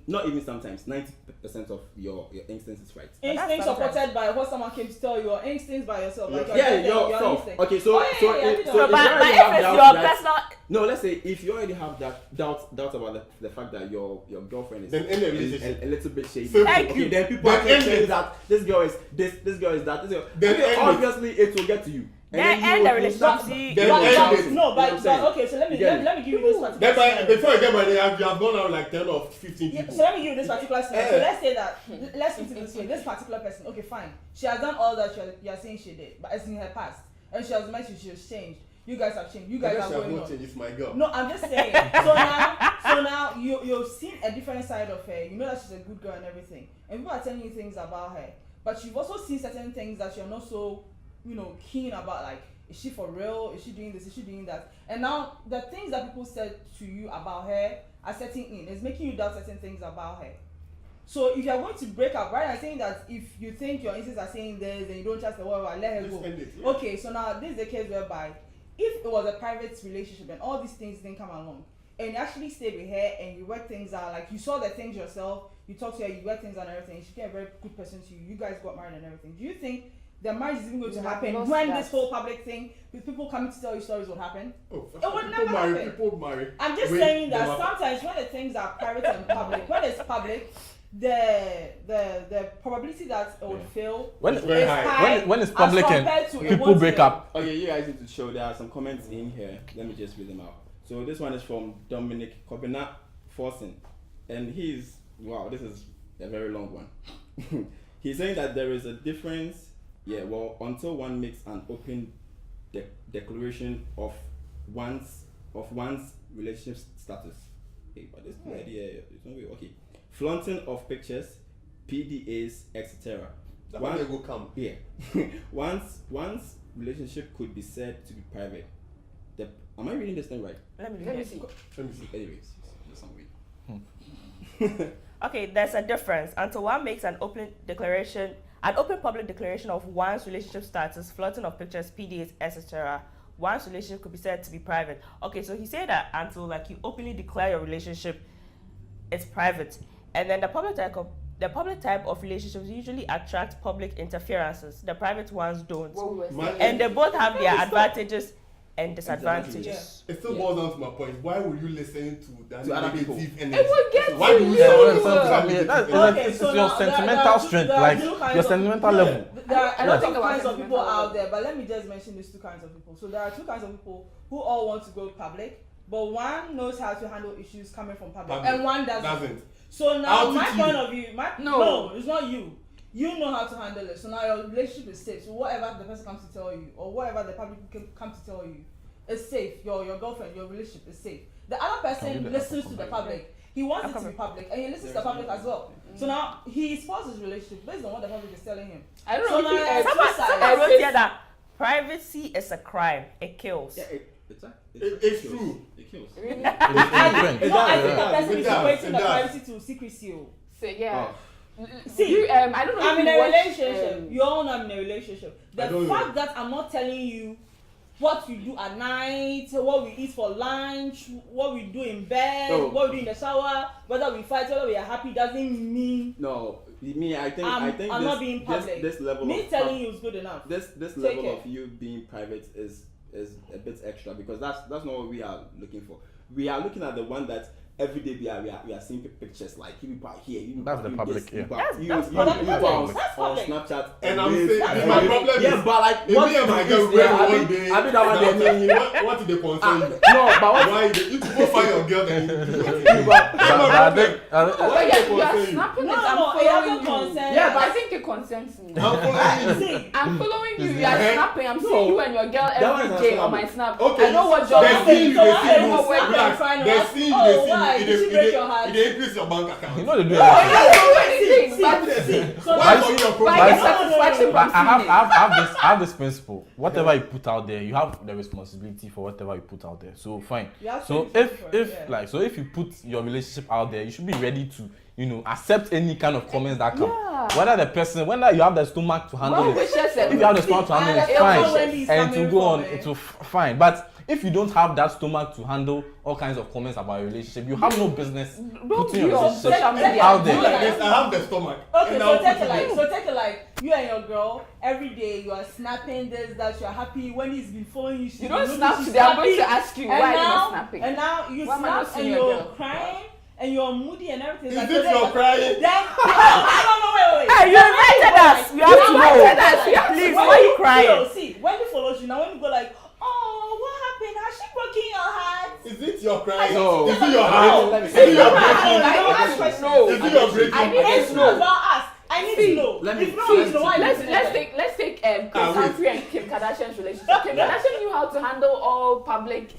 Not even sometimes. 90% of your instincts is right. Instincts sometimes. supported by what someone came to tell you, or instincts by yourself. Like Yeah, your yourself. instinct. Okay, so Oh, yeah, so yeah, I if, did so that. if But you if already have it's doubt your that- personal, no, let's say if you already have that doubt about the fact that your girlfriend is Then end the relationship. a little bit shady. Simple. Thank Okay, you. then people Then are end saying it. that this girl is this girl is that. This girl. Then Okay, end it. obviously it will get to you. then you end will- the you relationship. start- See, Then But- end but- it. no, You know what I'm but saying? okay. So let me You get it. let me give you this particular. Then by, scenario. before you get married, you have gone out like 10 or 15 Yeah, people. so let me give you this particular scenario. So Eh. let's say that, let's put it this way, this particular person, okay, fine. She has done all that you're saying she did, but it's in her past. And she has meant she has changed. You guys have changed. You guys Unless are you have going not on. changed, it's my girl. No, I'm just saying. So now you've seen a different side of her. You know that she's a good girl and everything. And people are telling you things about her. But you've also seen certain things that you're not so, keen about, like, is she for real? Is she doing this? Is she doing that? And now the things that people said to you about her are setting in. It's making you doubt certain things about her. So if you're going to break up, right? I'm saying that if you think your instincts are saying this and you don't trust the word, let her Just go. end it, yeah. Okay, so now this is the case whereby if it was a private relationship and all these things didn't come along, and you actually stayed with her and you work things out, like you saw the things yourself, you talked to her, you work things out and everything, she became a very good person to you, you guys got married and everything. Do you think the marriage is even going to You have happen lost when that. this whole public thing with people coming to tell you stories would happen? Oh, It would never happen. People marry. I'm just Wait, saying that never- sometimes when the things are private and public, when it's public, the probability that it would fail When is very high. high when it's as public compared to and it people won't break fail. up. Okay, you guys need to show. There are some comments in here. Let me just read them out. So this one is from Dominic Kobina Forsen, and he's wow. This is a very long one. He's saying that there is a difference. Yeah, well, until one makes an open declaration of one's relationship status. Okay, but this idea is not really okay. Flaunting of pictures, PDAs, etc. That's where they go come. Yeah. One's relationship could be said to be private. Am I reading this thing right? Let me see. Let me see. Anyways, just some way. Okay, there's a difference. Until one makes an open public declaration of one's relationship status, flaunting of pictures, PDAs, etc., one's relationship could be said to be private. Okay, so he said that until like you openly declare your relationship, it's private. And then the public type of relationships usually attract public interferences. The private ones don't. And they both have their advantages and disadvantages. It still boils down to my point. Why would you listen to that To other people? negative It energy? will get Why to do you you. It's your sentimental strength, like your sentimental level. There are a lot think of about kinds of sentimental people out level. there, but let me just mention these two kinds of people. So there are two kinds of people who all want to go public, but one knows how to handle issues coming from public. And one doesn't. So now my point of view, no, it's not you. You know how to handle it. So now your relationship is safe. So whatever the person comes to tell you, or whatever the public comes to tell you, is safe. Your girlfriend, your relationship is safe. The other person listens to the public. He wants it to be public, and he listens to the public as well. So now he spoils his relationship based on what the public is telling him. I don't So know now if Someone wrote here that privacy is a crime. It kills. Yeah, It's true. It kills. I think the person is It does, equating it the does. privacy to secrecy. So yeah. See, You, I don't know I'm if in you a watch, relationship. You all know I'm in a relationship. I The don't fact know. that I'm not telling you what we do at night, what we eat for lunch, what we do in bed, Oh. what we do in the shower, whether we fight, whether we are happy, doesn't mean No, me. I think I'm this, not being public. This level me of telling you is good enough. this Take level it. of you being private is a bit extra because that's not what we are looking for. We are looking at the one that every day we are seeing pictures like you people are here. You That's the doing public, this, yeah. That's you public. on That's public. Snapchat. And I'm this, saying, and my this. problem is, yeah, but like if me and my girl yeah, went one day, I mean that one day. what did they concern you? No, but what? Why you go find your girl and you do what you do? But I think But Why yeah, they you are concern you? snapping No, it. I'm no, it following doesn't you. concern Yeah, us. but I think it concerns me. I'm following you. See, I'm following you. You are Eh? snapping. I'm No. seeing you and your girl That one every is day on not my snap. Okay, I know what so job they you're see doing. you, so they why see are you. you snap and Relax. trying to They ask, see you, oh, they see why? you. Did she break your heart? They increase your bank account. you know they do No, everything. you don't do anything. See, so Why now- is your But problem? I get But- satisfaction But from seeing it. I have this principle. Whatever you put out there, you have the responsibility for whatever you put out there. So fine. You have So to be different, if you put your relationship out there, you should be ready to accept any kind of comments that come. Yeah. Whether you have the stomach to handle Well, it. wishes and If you have the stomach to handle it, I it's understand fine. where he's And coming to go on, from, it will fine. But if you don't have that stomach to handle all kinds of comments about your relationship, you have no business putting your be on relationship social media. out Do like there. this, I have the stomach. Okay, and so I'll take put it like, there. you and your girl every day you are snapping this, that you are happy. When he's been following you, she's You been don't looking, snap she's today. I'm going happy. to ask you And why you're now, not snapping. And now you Why am I not snap seeing and your you're girl? crying and you're moody and everything. Is Like, this so your then- crying? Then no, wait. Hey, you invited us. We have to know. Please, why are you crying? See, when he follows you, now when you go like, oh, what happened? Has she broken your heart? Is it your crying? No. Is it your No. heart? Is Let me it your No, breaking? I don't ask questions. No. Is it your breaking? I need It's to not know. about us. I need to know. let me- If not, you know why Let's you do that. take Chris wait. Humphrey and Kim Kardashian's relationship. Kim Kardashian knew how to handle all public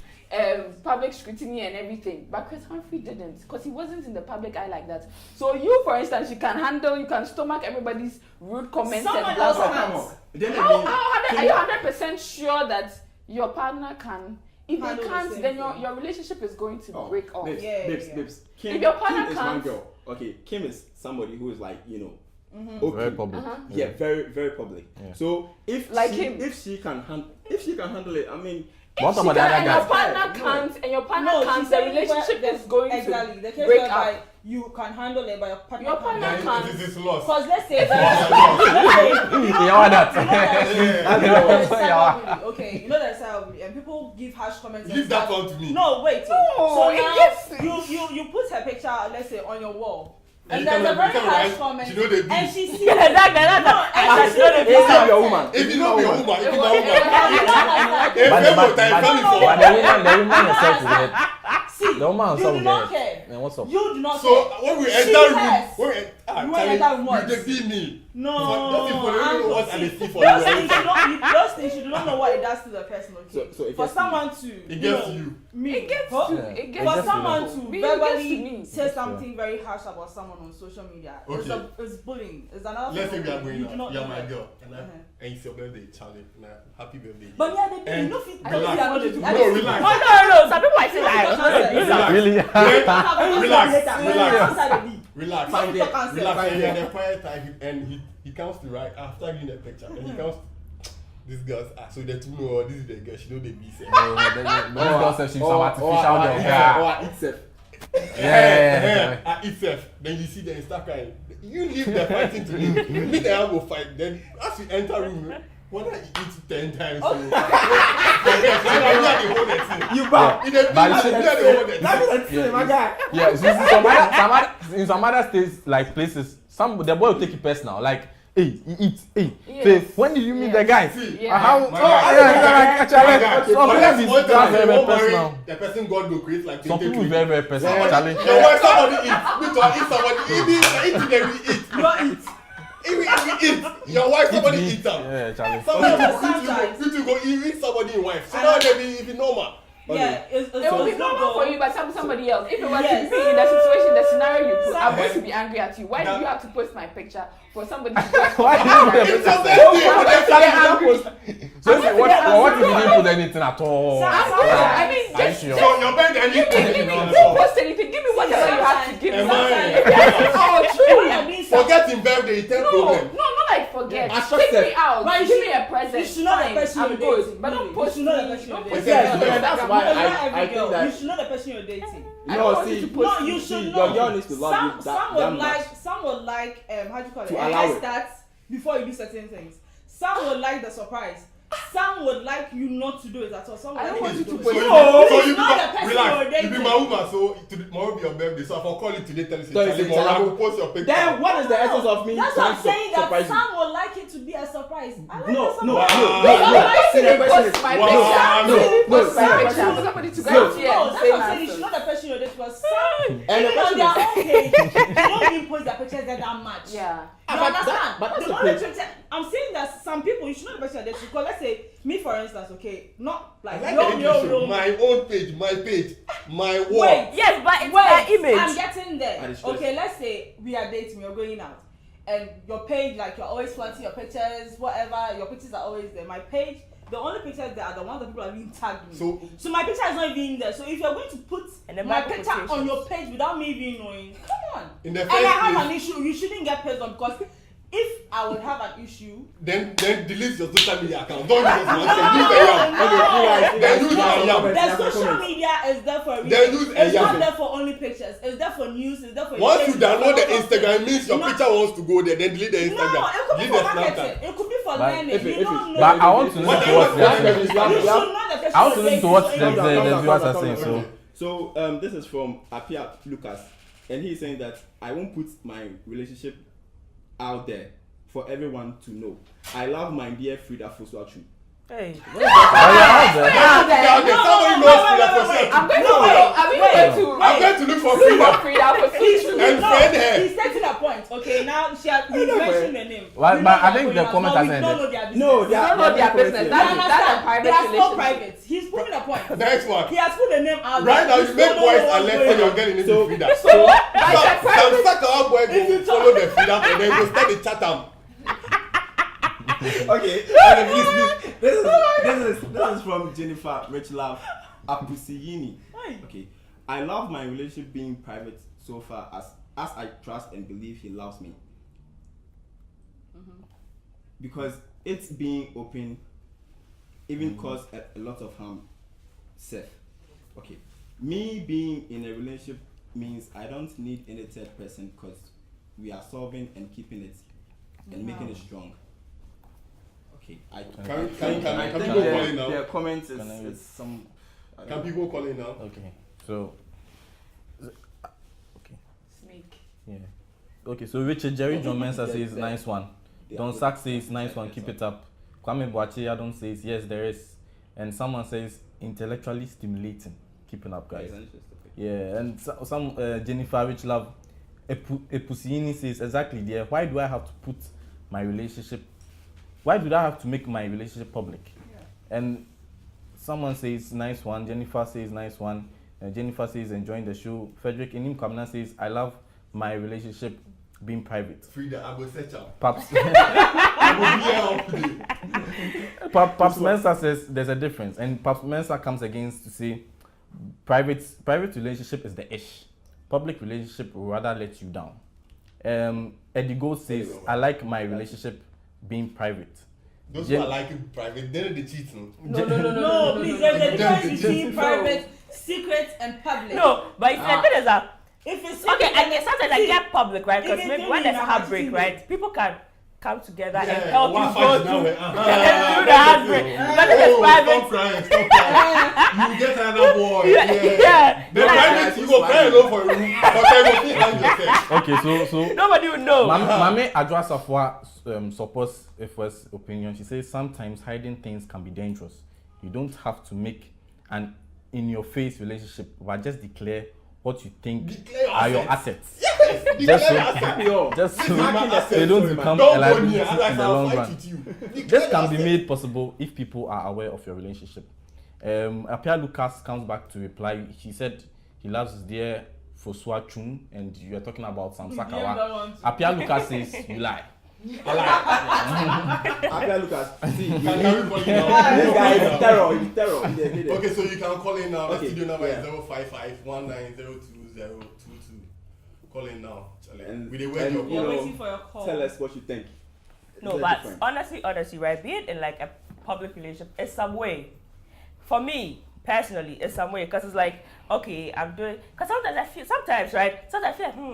scrutiny and everything, but Chris Humphrey didn't because he wasn't in the public eye like that. So you, for instance, you can stomach everybody's rude comments Someone and blah else blah can. blah. Come on. Then Are again, you 100% sure that your partner can? If they Handle the can't, same then thing. your relationship is going to Oh, break off. babes, Yeah, babes, yeah. babes. Kim, If your partner Kim is one can't- girl. Okay, Kim is somebody who is like, Mm-hmm. okay. Very public. Yeah, very, very public. Yeah. So if Like she, him. if she can handle it, I mean, What She about the can- other and your guys? partner No. can't, and your partner No, can't, she's the saying relationship where is going exactly. to The case break whereby up. you can handle it, but your partner Your can't. partner Then can't. this is lost. Because let's say, You want that? okay, you know there's cyberbullying, and people give harsh comments. and Leave that stuff. one to me. No, wait. No, so it now gets- you put her picture, let's say, on your wall, And there's a very harsh comment. You know they And do. she sees Yeah, If you know be a woman, if you know a woman. But the woman herself will get. See, The woman you herself do will not get. care. Then what's up? You do not So care. when we She enter room, cares. when we You Charlie, enter room you once. dey see me. No, Those people don't know what Uncle, they see, see for those you. things you do not know what it does to the person. Okay, So it for gets someone to It gets to you. me, It gets for, to Yeah. it gets for to someone me. to Me, it gets to verbally me. say something very harsh about someone on social media, Okay. it's bullying. It's another. Let's say thing we are you going do out. not You're know my that. girl, and Uh-huh. and it's your birthday, Charlie. Happy birthday. But yeah, they And you know, fit- relax. they are not the- No, relax. No. Some people might say that. Relax. Really? Relax. Relax. Relax. Fine there. Relax. And you're the quiet time, and he comes to right after giving the picture, and he comes. This girl's so the two know this is the girl. She know the beast. This girl says she's some artificial girl. Yeah. Itself. Then you see them start crying. You leave the fighting to me. Me and I go fight. Then as you enter room, when I eat 10 times, so You bow. Yeah, in some other states, like places, the boy will take it personal. Like, hey, he eats, hey. Yes. Say, when did you meet the guy? Yeah. How? My guy. Very personal. The person God will create like Some people 23. very personal. Charlie. Your wife, somebody eats. Me to eat somebody. Eat them, we eat. You don't eat. We eat. Your wife, somebody eat them. Yeah, Charlie. Somebody Sometimes. you go eat somebody in wife. So now they be normal. Yeah, it's It will be normal for you, but somebody else. If it was Yes. me in the situation, the scenario you put, I'm Yes. going to be angry at you. Why do you have to post my picture for somebody to Why did you put It's the your picture? birthday. But they're telling you. So what if you didn't put anything at all? I mean, Are you just sure? So your birthday, and you give me, don't post anything. Give me whatever you have to give me. Am I? Oh, true. Forget in birthday, it's 10 No, problem. not like forget. I Take said- me out. But you Give should- me a present. you should know the Fine, person I'm you're good. dating. But don't You post should know the me. person you're Don't dating. post Yes, me on yes, Instagram. that's why It's not I every think girl. that- You should know the person you're dating. I don't want you to post No, you should know. Your girl needs to love you Some that would much. like, how do you call it? To allow it. Start before you do certain things. Some would like the surprise. Some would like you not to do it at all. Some would I don't like want you to do post it. it. So It's you not the person relax. you're You be dating. my woman, so tomorrow be your birthday. So if I call you today, tell you say, Tell you Charlie, say, tomorrow I Charlie, will post your picture. Then what is the essence of me That's trying what I'm saying. to That surprise you? some would like it to be a surprise. I like No, the no, surprise. no. Why See, the did you question post is, my wow, picture? no, Post my no, picture for somebody to go no. out here No, and that's say what I'm saying. You should my know the person you're dating was some. And the Even on question their is, own page, they don't even post their pictures there that much. Yeah. You but understand? but that's The the only page. picture, I'm saying that some people, you should know the person you're dating. Because let's say, me for instance, okay, not I like like yo, the yo, English, yo. my own page, my wall. Wait, Yes, but it's wait, their image. I'm getting there. And it's stress. Okay, let's say we are dating, we're going out. And your page, like you're always flaunting your pictures, whatever, your pictures are always there. My page, the only pictures there are the ones that people are being tagged me. So my picture is not even there. So if you're going to put And then my Bible picture on quotations. your page without me even knowing, come on. In the And first I have place, an issue, you shouldn't get pissed on because if I would have an issue, then delete your social media account. Don't use it as nonsense. Use the yam. Then use the yam. the social media is there for a reason. Then use It's not Yahoo. there for only pictures. It's there for news. It's there for Once you education, download the for Instagram, it means your No. picture wants to go there. Then delete the Instagram. No, it could be Delete for the marketing. Snapchat. It could be for But learning. if You it- don't know. But I want to What listen to I what want they're to saying. You should know the person. I want to listen to what you're dating. the viewers are saying. So So this is from Apia Lucas, and he's saying that I won't put my relationship out there for everyone to know. I love my dear Frida Fosuachu. Hey. Somebody knows Frida Fosuachu. I'm going to I'm going to look for look Frida for Frida for future. and friend her. He's taking a point. Okay, now he mentioned the name. Well, We but know I they're think going the out, comment but has we ended. don't know their business. No, they It's are not their business. You That's a understand? private They are still relationship. private. He's putting a point. Next one. He has put the name out. Right now, We you still make don't boys know what's alert going when you're on. getting into So- Frida. That's a Some private. sucker boy go follow the Frida and then go start the chatham. Okay, please. This is from Jennifer Richlove Apusiyini. Okay, I love my relationship being private so far as I trust and believe he loves me. Because it's being open even cause a lot of harm. Self. Okay, me being in a relationship means I don't need any third person because we are solving and keeping it and making it strong. Okay, I Can think people call in now? their comments Can I- is some. I don't Can know. people call in now? okay, so okay, Snake. yeah. Okay, so Richard Jerry John Mensah says nice one. Don Sack says nice one, keep it up. Kwame Boache Adon says yes, there is. And someone says intellectually stimulating. Keeping up, guys. Yeah, and some Jennifer Rich Love Epusini says exactly there. Why do I have to put my relationship? Why do I have to make my relationship public? Yeah. And someone says nice one. Jennifer says nice one. Jennifer says enjoying the show. Frederick Inim Kamna says I love my relationship being private. Frida, I will set up. Paps Mensah says there's a difference, and Paps Mensah comes against to say private relationship is the ish. Public relationship will rather let you down. Eddie Gold says I like my relationship being private. Those who are liking private, they're the cheating. No, please. There's a difference between private, secret, and public. No, but it's the thing is that if it's okay, secret, and sometimes I get public, right? Because If maybe it's when there's a doing heartbreak, it, right? People can come together and Yeah, help one you fight go now, through eh? through the heartbreak. But if it's Stop private, crying. You get another boy. yeah. The private, you go cry alone for a room, but I will hang yourself. Okay, so nobody would know. Mame Adwa Safwa supports FOS opinion. She says sometimes hiding things can be dangerous. You don't have to make an in-your-face relationship, but just declare what you think Declare are your assets. assets. Yes, Just so, assets. just so Assets, they don't sorry, become man. a Don't go liability near, in otherwise the I'll long fight run. with you. This Declare can be assets. made possible if people are aware of your relationship. Apia Lucas comes back to reply. He said he loves his dear Fosua Chun, and you are talking about Sam Sakawa. Apia Lucas says you lie. Apia Lucas. See, Can we call it now? this guy is terror. He's terror. Okay, so you can call in now. Okay, The studio number yeah. is 055-1902-022. Call in now. And- We dey wait and your you We're call. know, waiting for your call. Tell us what you think. No, It's but different. honestly, right? Being in like a public relationship is some way. For me personally, it's some way because it's like, okay, I'm doing. Because sometimes I feel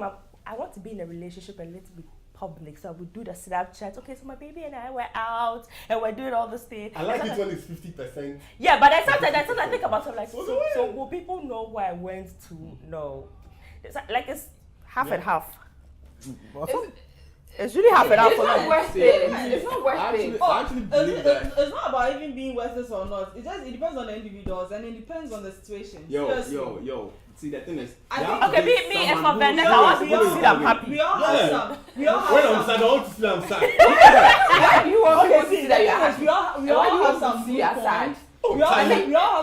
like I want to be in a relationship and let it be public. So we do the Snapchat. Okay, so my baby and I were out and we're doing all this thing. I like And it when it's 50%. yeah, but sometimes I think about it, I'm like, So so will people know where I went to? No, it's like it's half and half. It's really half and half It's for not me. worth it. It's not worth it. I actually believe that. It's not about even being worth it or not. It depends on the individuals and it depends on the situation. Seriously. Yo. See, the thing is, I you think- have to Okay, date me as someone for who Vanessa, is I want willing people to see that I'm to happy. We all Yeah. have some. We all When have I'm some. sad, I want to feel I'm sad. Why do you want Okay, people to see, see the that thing you're is, happy? we all Why do you have want some to see good your side? points. We all have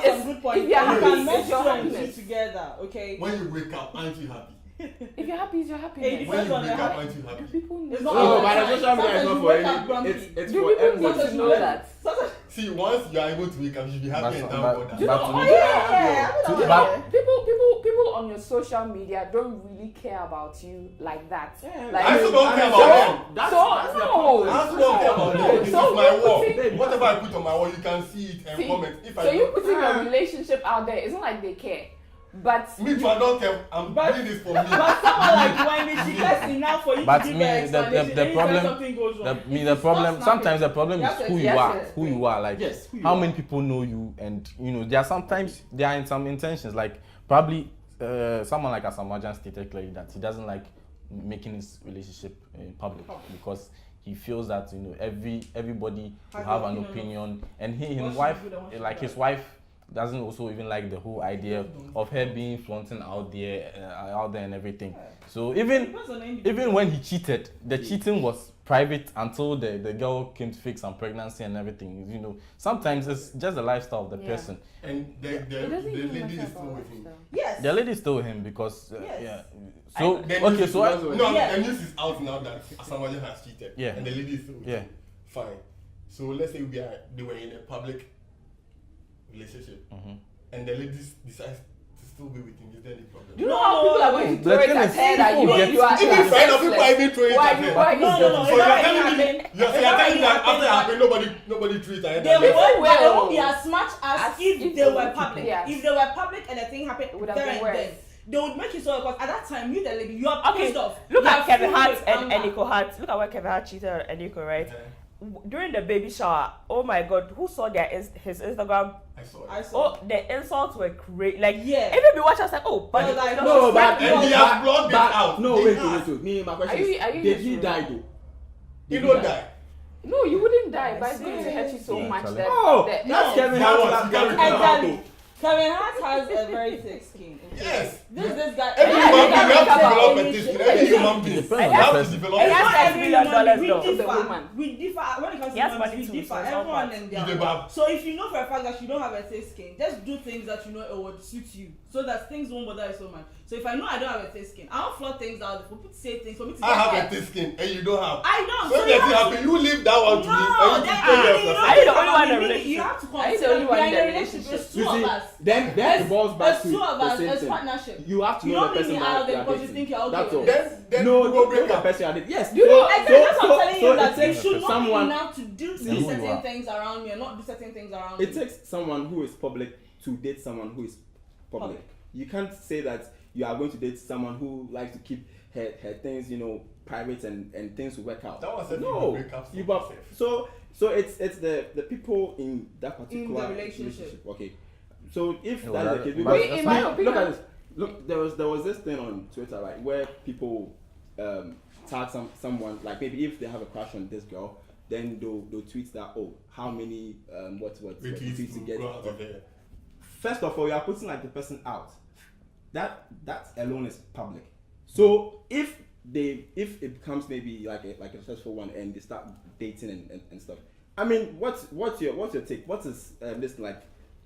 some It's- good points. if you're You happy, can it's make your two and two happiness. together, okay? When you wake up, aren't you happy? If you're happy, it's your It happiness. When depends you on wake the up, habit. aren't you happy? People know. It's not No, all but the the time. social media is Sometimes not you for wake up any. grumpy. It's Do for people everybody. need to know that? See, once you are able to wake up, you should be happy and thank God. but that- to me, Yeah, but People on your social media don't really care about you like that. Like, I still don't care about them. That's So, the no. problem. I still don't care about them. This is So my you wall. putting- Whatever I put on my wall, you can see it and See, comment. If I so you don't, putting your relationship out there, it's not like they care. But me too, I don't care. I'm doing this for me. But someone like Wendy, she gets enough for you But to give me, her the explanation. the Anytime problem, something goes wrong. the problem. Sometimes the problem is Yes, who you yes, are. yes. Who you are. Like Yes, who you how are. many people know you, and there are sometimes there are some intentions. Like probably someone like Asamajan stated clearly that he doesn't like making his relationship public because he feels that everybody will have an opinion, and his wife, like his wife, doesn't also even like the whole idea of her being flaunting out there and everything. So even when he cheated, the cheating was private until the girl came to fake some pregnancy and everything. Sometimes it's just the lifestyle of the person. And the doesn't even lady matter is still about with him. lifestyle. Yes. The lady is still with him because Yes. yeah. So The okay, news so is- no, Yeah. the news is out now that Asamajan has cheated. Yeah. And the lady is still with Yeah. him. Fine. So let's say they were in a public relationship, and the lady decides to still be with him. Is there any problem? do you know how people are going to The throw it thing at is, her that people you get- are Even friend of people are even throwing it Why at you her. why you No, getting no, So it's you're already telling me, happened. you're It's telling already me that after it happened. happened, nobody treats her. They that way. won't, but it will. won't be as much as if they were public. Yes. If they were public and the thing happened, It would have there been and worse. then, they would make you so because at that time, you the lady, you are Okay, pissed off. look You at are Kevin filled Hart with and anger. Eniko Hart. Look at where Kevin Hart cheated on Eniko, right? during the baby shower, oh my God, who saw his Instagram? I saw it. I saw. Oh, the insults were great. Like, Yeah. even we watch, I was like, oh, but But like, No, but And he has blocked it out. No, He wait. has. Me, my question Are you- is, are you did he sure? die though? He don't die. No, you wouldn't die, but it's going to hurt you so Yeah, much actually. that. Oh, that that's Kevin that Hart. was- That's Kevin Kevin Hart. Exactly. Kevin Hart has a very thick skin. Okay? Yes. This guy. Every Yeah, human being yeah, have to yeah, develop yeah, a thick skin. yeah, Every yeah. human being Depends on have the to person. develop He a has thick $10 skin. million We though. The differ. woman. We differ when it comes He to has humans. money We too, differ. so it's all Everyone part. and You their the own. bab. So if you know for a fact that you don't have a thick skin, just do things that you know it would suit you, so that things won't bother you so much. So if I know I don't have a thick skin, I don't flirt things out. For people to say things, for me to I get have a hurt. thick skin and you don't have. I don't. So So that you you have happen, you leave that one to me No, and you then take care of you yourself. Are you the only one in a You relationship? have to Are you the consider only one we are in in a the relationship. It's two You of see, us. then the balls back It's to two of the us. same It's thing. partnership. You have to You know don't the leave person me out that there you are because you dating. think you're okay That's with all. it. Then No, we don't will break break the up. person you are dating. Yes. You know, exactly. That's what I'm telling you. it That you takes should not someone. be now to do who you certain are. things around me and not do certain things around me. It takes someone who is public to date someone who is public. You can't say that you are going to date someone who likes to keep her things, private and things will work out. That was a no. break up. You but so it's the people in that particular relationship. Okay. So if No, that's that- the case, but because in my look opinion- at this. Look, there was this thing on Twitter, right, where people tag someone, like maybe if they have a crush on this girl, then they'll tweet that, oh, how many what tweets you get. Go out of there. First of all, you are putting like the person out. That alone is public. So if it becomes maybe like a successful one and they start dating and stuff. I mean, what's your take? What is this like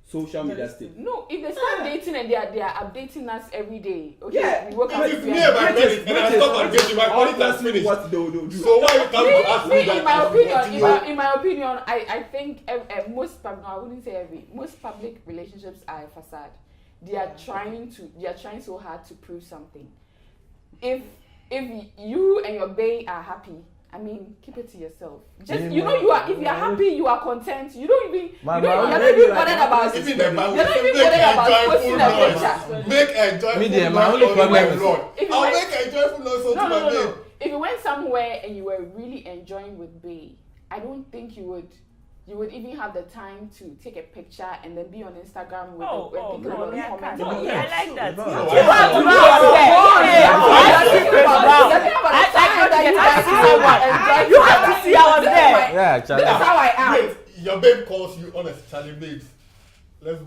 social media state? No, if they start dating and they are updating us every day, okay, Yeah, we woke up. If me and my credit and I stop and get you, my credit has finished. What they'll do. So why you come to ask me that? in my as we opinion, continue? in my opinion, I think most public, no, I wouldn't say every, most public relationships are a facade. They are trying so hard to prove something. If you and your bae are happy, I mean, keep it to yourself. Just if you are happy, you are content. You don't even you're not even bothered about Even the Bible You're not says, even make bothered a about joyful posting a noise. picture. Make a joyful Me, dear, noise my only unto problem my is- Lord. If you I'll went- make a joyful noise unto my No. babe. If you went somewhere and you were really enjoying with bae, I don't think you would even have the time to take a picture and then be on Instagram with people no, on yeah, comments. no, yeah, I like that. No, You I- have to No, go no, out there. no, Hey, no, I no, like no, it no, about- no, no, I like that to you get guys to see have someone. enjoyed You have to see I was there. Yeah, This Charlie. is how I am. Wait, your babe calls you on a Charlie babes. Let's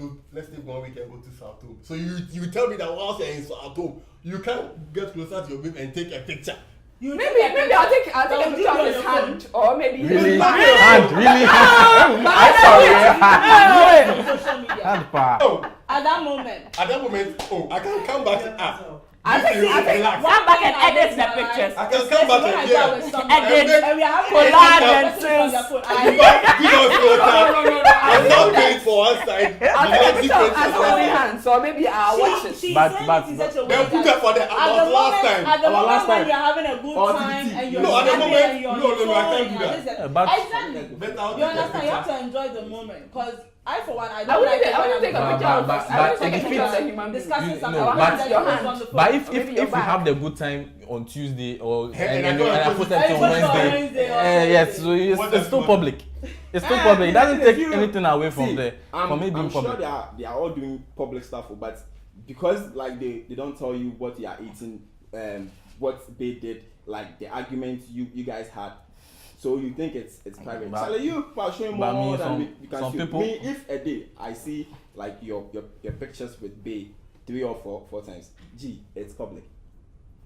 take 1 week and go to South Home. So you tell me that whilst you're in South Home, you can't get closer to your babe and take a picture. Maybe I'll take a picture of his hand, or maybe Really? his Hand, really? I'm sorry. Social media. Hand pa. Oh, At that moment. at that moment, I can come back and I think relax. Come back and edit the pictures. I can come back When I and go out yeah. with someone, Edit. and we are having Collage a and message on their phone, You don't filter. I'm not paying for one side. I'll You take a not picture of different us to holding the other. hands, or maybe I'll watch it. She But- said but- it in such a way Then put that that for the at the about last moment, time. at the Our moment last when time. you're having a good Or time TT. and you're No, at the happy moment- and you're on no, your no, I phone can't do and that. this and But- exactly. Better I'll You take a understand? You have picture. to enjoy the moment, because I for one I I don't wouldn't like take it when a picture I'm of but us. I it would take a picture of the defeats- human being. discussing You- something. no, Our but- hands your are hand. on the phone. But if Maybe your we back. have the good time on Tuesday or Hey, and and I I thought put it it was- on I put it on Wednesday, Wednesday or yes, so Thursday. What it's does still it public. It's still public. It doesn't take anything away from See, from me being I'm sure public. they are all doing public stuff, but because like they don't tell you what you are eating, what they did, like the argument you guys had. So you think it's private? But- Charlie, you are showing but more me, than some- we can some see. people- Me, if a day I see like your pictures with Bay 3 or 4 times, it's public.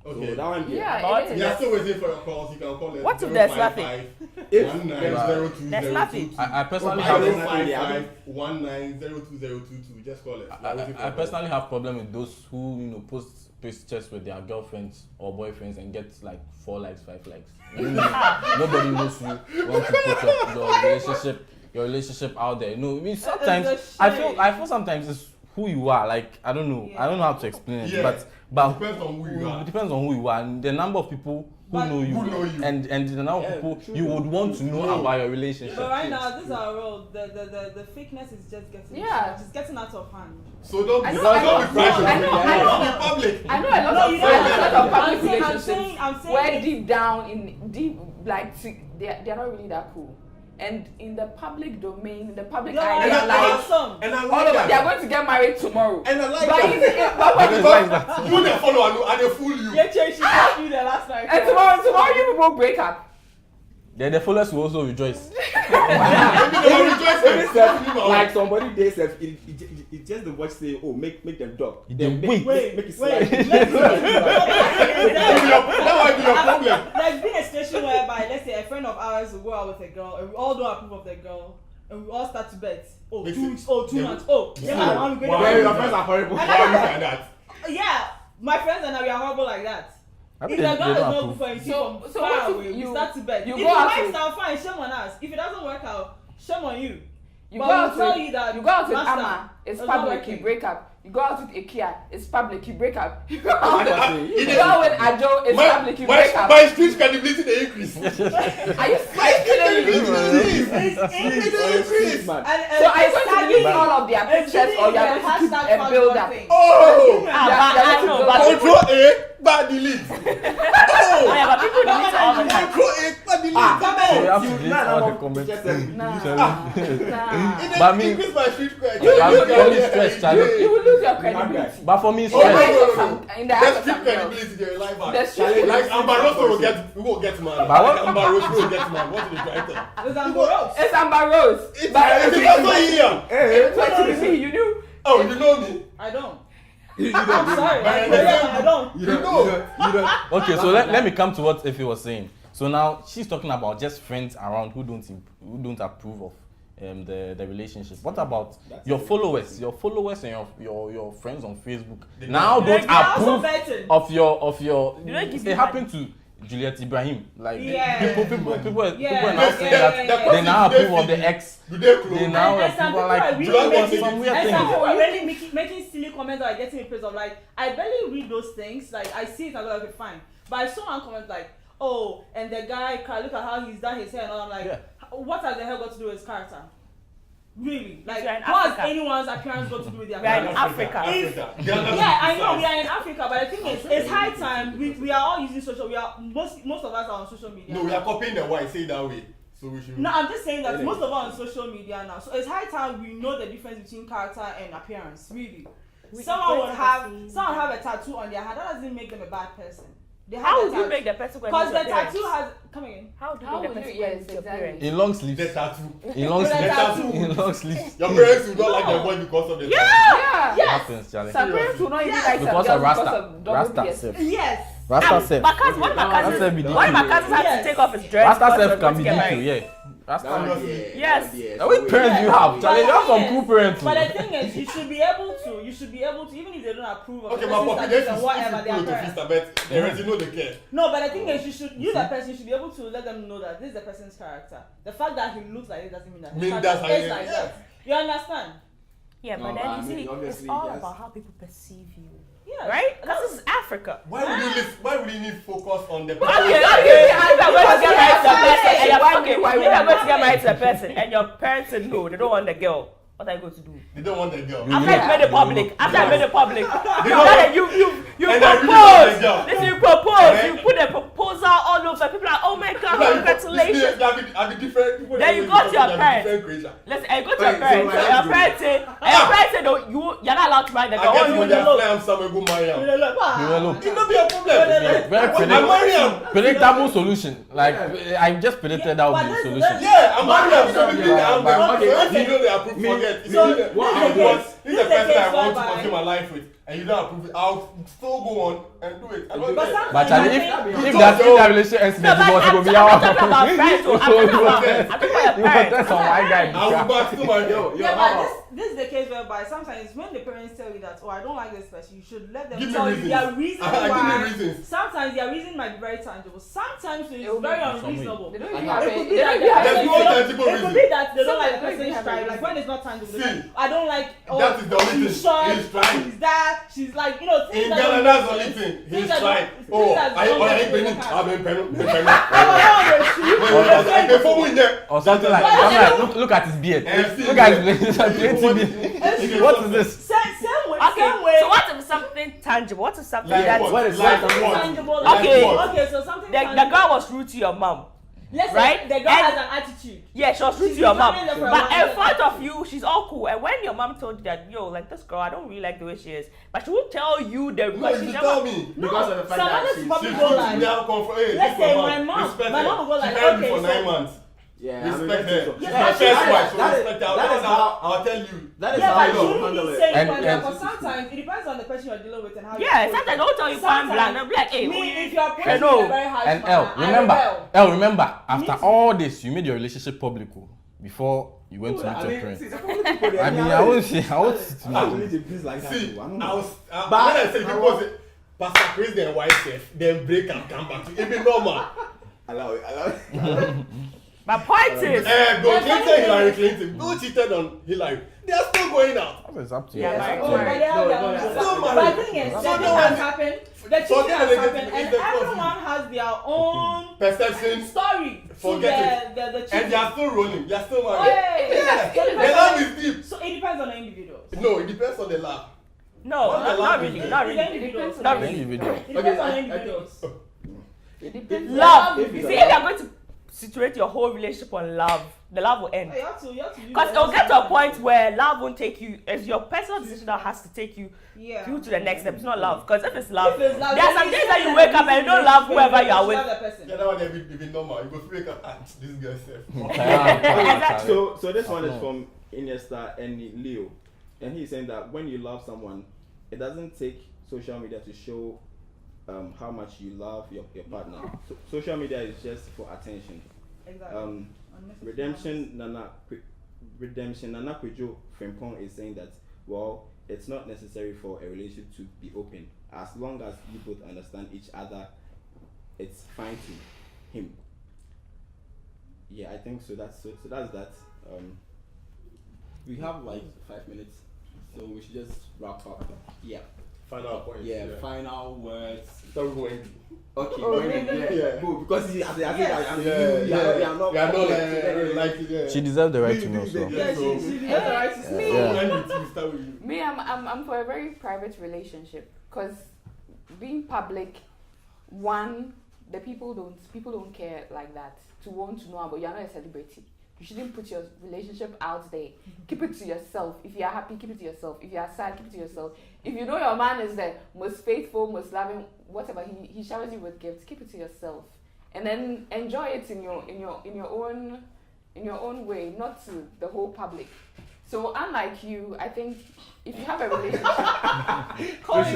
Okay. So that one, Yeah, it We are is. still waiting for your calls. You can call us. What if there's nothing? 055 There's nothing. I personally I have. don't- 055 Just call us. We are waiting for I your personally have problem with those who post pictures with their girlfriends or boyfriends and get like 4 likes, 5 likes. Nobody knows you want to put your relationship out there. No, I mean sometimes It's a I shame. feel sometimes it's who you are. Like I don't know how to explain it, Yeah. but Depends on who you are. It depends on who you are and the number of people who know you, who know you. and the number of people true. you would want to know about your relationship. But right now, this is our role. The fakeness is just getting it's getting out of hand. So don't I be know, I don't be know, precious. I know, I Don't know. be public. I know a lot No, of you friends, don't. a lot of public I'm saying- relationships I'm saying where it. deep down in deep like they're not really that cool. and in the public domain, in the public Yeah, eye, they yeah, are like, awesome. And I all like of them, they are that. going to get married tomorrow. And I like But that. but when Because you the follow and they fool you. Yeah, she told you the last night. and tomorrow you people break up. Then the followers will also rejoice. Maybe they will rejoice Maybe and like somebody they say it just the watch say, oh, make them talk. Then make it slide. That might be your problem. There's been a situation whereby, let's say, a friend of ours will go out with a girl, and we all don't approve of the girl, and we all start to bet. Oh, Makes 2 it- weeks. Oh, 2 Yeah. months. Oh, yeah, Yeah. I'm going Wow. to. Your friends are horrible. Why are you like that? Yeah, my friends and I, we are horrible like that. I mean, If the they girl is don't not approve. good for you, see So- from so far what if away, we you- start to bet. you If go it out works with- out, fine, shame on us. If it doesn't work out, shame on you. You But go out we'll tell with you that you go out with master, Amma, it's it's not public, you working. break up. You go out with Ikea, it's public, you break up. You go out with, It you is- go out with Ajo, it's public, you break up. My street credibility they increase. Are you kidding me? Increase. Man. So are you going to delete all of their pictures or you are going to keep a build up? Oh! I know, but Control A, bad delete. Oh! yeah, but people delete all the time. Control A, bad delete. So you have to You delete learn all about the comments. Nah. It But me- increase my street cred. But me stress, Charlie. You will lose your credibility. But for me, In Oh, the no, eyes no, of no. some, in the eyes That's of street some girls. credibility they're like that. That's true. Like Amber Rose will get man. But what- Like Amber Rose will get man. What did they try to? There's Amber It's Amber Rose. It's But also here. it's me, you knew. Oh, you know me. I don't. You I'm don't. sorry. But I don't. You don't. Okay, so let me come to what Effie was saying. So now she's talking about just friends around who don't approve of the relationship. What about your followers? Your followers and your friends on Facebook now don't They are also approve betting. of your. You don't give It me happened to Juliet Ibrahim. Like Yeah. people are Yeah. now saying that they now approve of the ex. Do they close? They now And some approve people like are really Juliet was making, some weird and some thing. people are really making silly comments or getting in praise of like, I barely read those things. Like I see it, I go okay, fine. But I saw one comment like, oh, and the guy, look at how he's done his hair, and all. I'm like, Yeah. what has the hell got to do with his character? Really? Like, We are in what has Africa. anyone's appearance got to do with their We are in character? Africa. Yeah, I know we are in Africa, but the thing is, it's high time. We are all using social. We are most of us are on social media. No, we are copying the white. Say it that way. So we should. No, I'm just saying that most of us are on social media now. So it's high time we know the difference between character and appearance. Really, someone would have a tattoo on their hand. That doesn't make them a bad person. They have How a would you tattoo. make the person go Because the against your tattoo parents? has come again. How do you How make the would person you- go yes, against your exactly. parents? In long sleeves. The tattoo. In long With a sleeves. tattoo. In long sleeves. Your parents will not like the boy because of the tattoo. Yeah. What happens, Charlie? Some parents will not even like some Because girls of because Rasta. of double Rasta BS. self. Yes. Rasta self. My cousin, one of my Rasta cousins, be one of my cousins had Yes. to take off his dress. Rasta because self we're can going be to get DQ, married. yeah. Rasta. Yes. Now, which parents do you have? Charlie, you have some cool parents. But the thing is, you should be able to, even if they don't approve of Okay, the my person's population tattoos and whatever, they are to parents. Fista, but the rest you know they care. No, but the thing is, you should be able to let them know that this is the person's character. The fact that he looks like it doesn't mean that his Mean character that's how is he- like yeah. that. You understand? Yeah, No, but but I then you mean, see, it's obviously, all yes. about how people perceive you. Yeah. Right? Because this is Africa. Why would you need focus on the Okay, if you're going to get married to a person, and if you're going to get married to a person, and your parents say no, they don't want the girl, what are you going to do? They don't want the girl. After you made it public, you And I really want the girl. propose. If you propose, you put a proposal all over. People are like, oh my God, congratulations. I'll be different. People Then you go to your parents. different creation. Listen, and you go to your Wait, parents. so So your parents say, no, you're not allowed to marry the girl. I guess Oh, when you they look. fly, I'm somewhere go marry him. You will look. It not be a problem. Very I marry him. predictable solution. Like I just predicted that would be the solution. Yeah, I'm marry him. So the thing that I'm Okay. the you know they approve, forget. This is the person I want to continue my life with, and you don't approve it, I'll still go on and do it. I don't care. But Charlie, if that relationship ends in a No, but divorce, it will I'm be talking about friends. I'm talking about You your will tell parents. some white guy. I will back to my girl. Yeah, but this is the case whereby sometimes when the parents tell you that, oh, I don't like this person, you should let them Give me tell you reasons. their reason Give me why. reasons. Sometimes their reason might be very tangible. Sometimes it's very unreasonable. They It don't even have could it. be They that don't even have There's it. no tangible it could reason. be that they don't like the Sometimes they person's have style. it. Like when it's not tangible, they're See, like, I don't like. Oh, that is the only she's thing. short, He's trying. she's that. She's like, you know, things In that Ghana, don't that's make the only sense. thing. Things He's that trying. don't- Oh, things that I don't ain't make been sense. I've been penny. Before we get Or something like, I'm like, look at his beard. Look at his beard. What is this? Same way. Okay, Same way. so what if something tangible? What if something Like that what? is Like something what? Tangible. Okay. Okay, so something. the girl was rude to your mom? Let's right? say the girl And- has an attitude. Yeah, she was rude to your mom. But in front of you, she's all cool. And when your mom told you that, yo, like this girl, I don't really like the way she is, but she won't tell you the No, you tell me. Because of the fact that she's She go like, let's say my mom will go like, okay, for 9 months. Yeah, Respect her. Yeah, My first wife, so that is- respect her. that is how- I'll tell you. That is Yeah, how but you you handle need it. saying And- one and- because sometimes it depends on the person you're dealing with and how Yeah, you sometimes don't tell you point blank. They'll be like, hey, if you're I approaching know. in a very harsh And manner, remember, after all this, you made your relationship public before you went to meet your parents. I mean, I won't say, I won't sit to I me. need to please like that. See, too. I I don't know. was, when I say people say, Pastor Chris then wife safe, then break and come back to it be normal. Allow it. My point is, Bill Clinton, Hillary Clinton, Bill cheated on Hillary. They are still going out. It's up to you. Yeah, Married. like, Oh, but they have their own Still stuff. married. But the thing is, the So thing no has one- happened, the So cheating then has they get happened, to and the coffee. everyone has their own Perception, story to Forget the and cheating. they are still rolling. They are still Oh, married. yeah. So it The depends love on- is deep. So it depends on the individuals. No, it depends on the love. no, What the not love really, is not It's really. individuals. Not The really. individual. It depends on the I individuals. Love. If You it's see, a if you're love- going to situate your whole relationship on love, the love will end. You have to use Because it'll get to a point where love won't take you. It's your personal decision that has to take you through to the next step. It's not love. Because if it's love, there are some days that you wake up and you don't love whoever you are with. Yeah, that one they be normal. You go fake this girl safe. Exactly. So this one is from Iniesta and Leo, and he's saying that when you love someone, it doesn't take social media to show how much you love your partner. So, social media is just for attention. Exactly. Redemption Nana Kwejo Frimpong is saying that, well, it's not necessary for a relationship to be open as long as you both understand each other. It's fine to him. Yeah, I think so. That's that. We have like 5 minutes, so we should just wrap up. Yeah. Final point. Yeah. Final words. Stop going. Okay. Oh, when really? yeah. Good, because he, as I said, We you are not are not public. like it. Yeah. She deserves the right to know. So. Yeah, she has the right to So speak. Yeah. when we start with you. Me, I'm for a very private relationship because being public, one, the people don't care like that to want to know about. You're not a celebrity. You shouldn't put your relationship out there. Keep it to yourself. If you're happy, keep it to yourself. If you're sad, keep it to yourself. If you know your man is the most faithful, most loving, whatever, he showers you with gifts, keep it to yourself. And then enjoy it in your own way, not to the whole public. So unlike you, I think if you have a relationship, because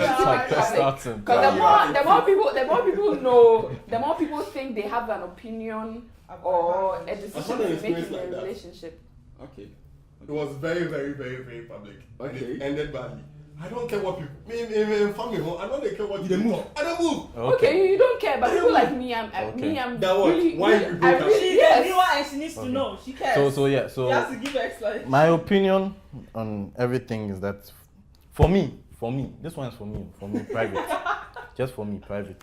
the more people know, the more people think they have an opinion or a decision to make in like a that. relationship. Okay. It was very, very, very, very public. And Okay. it ended badly. I don't care what people. Me, family home. I don't care what you move. I don't move. Okay, you don't care, but people like me, I'm That what? really, Why really, you I broke up? really, She's yes. a viewer and she needs to know. She cares. So You have to give her explanation. my opinion on everything is that for me, this one is for me, private. Just for me, private.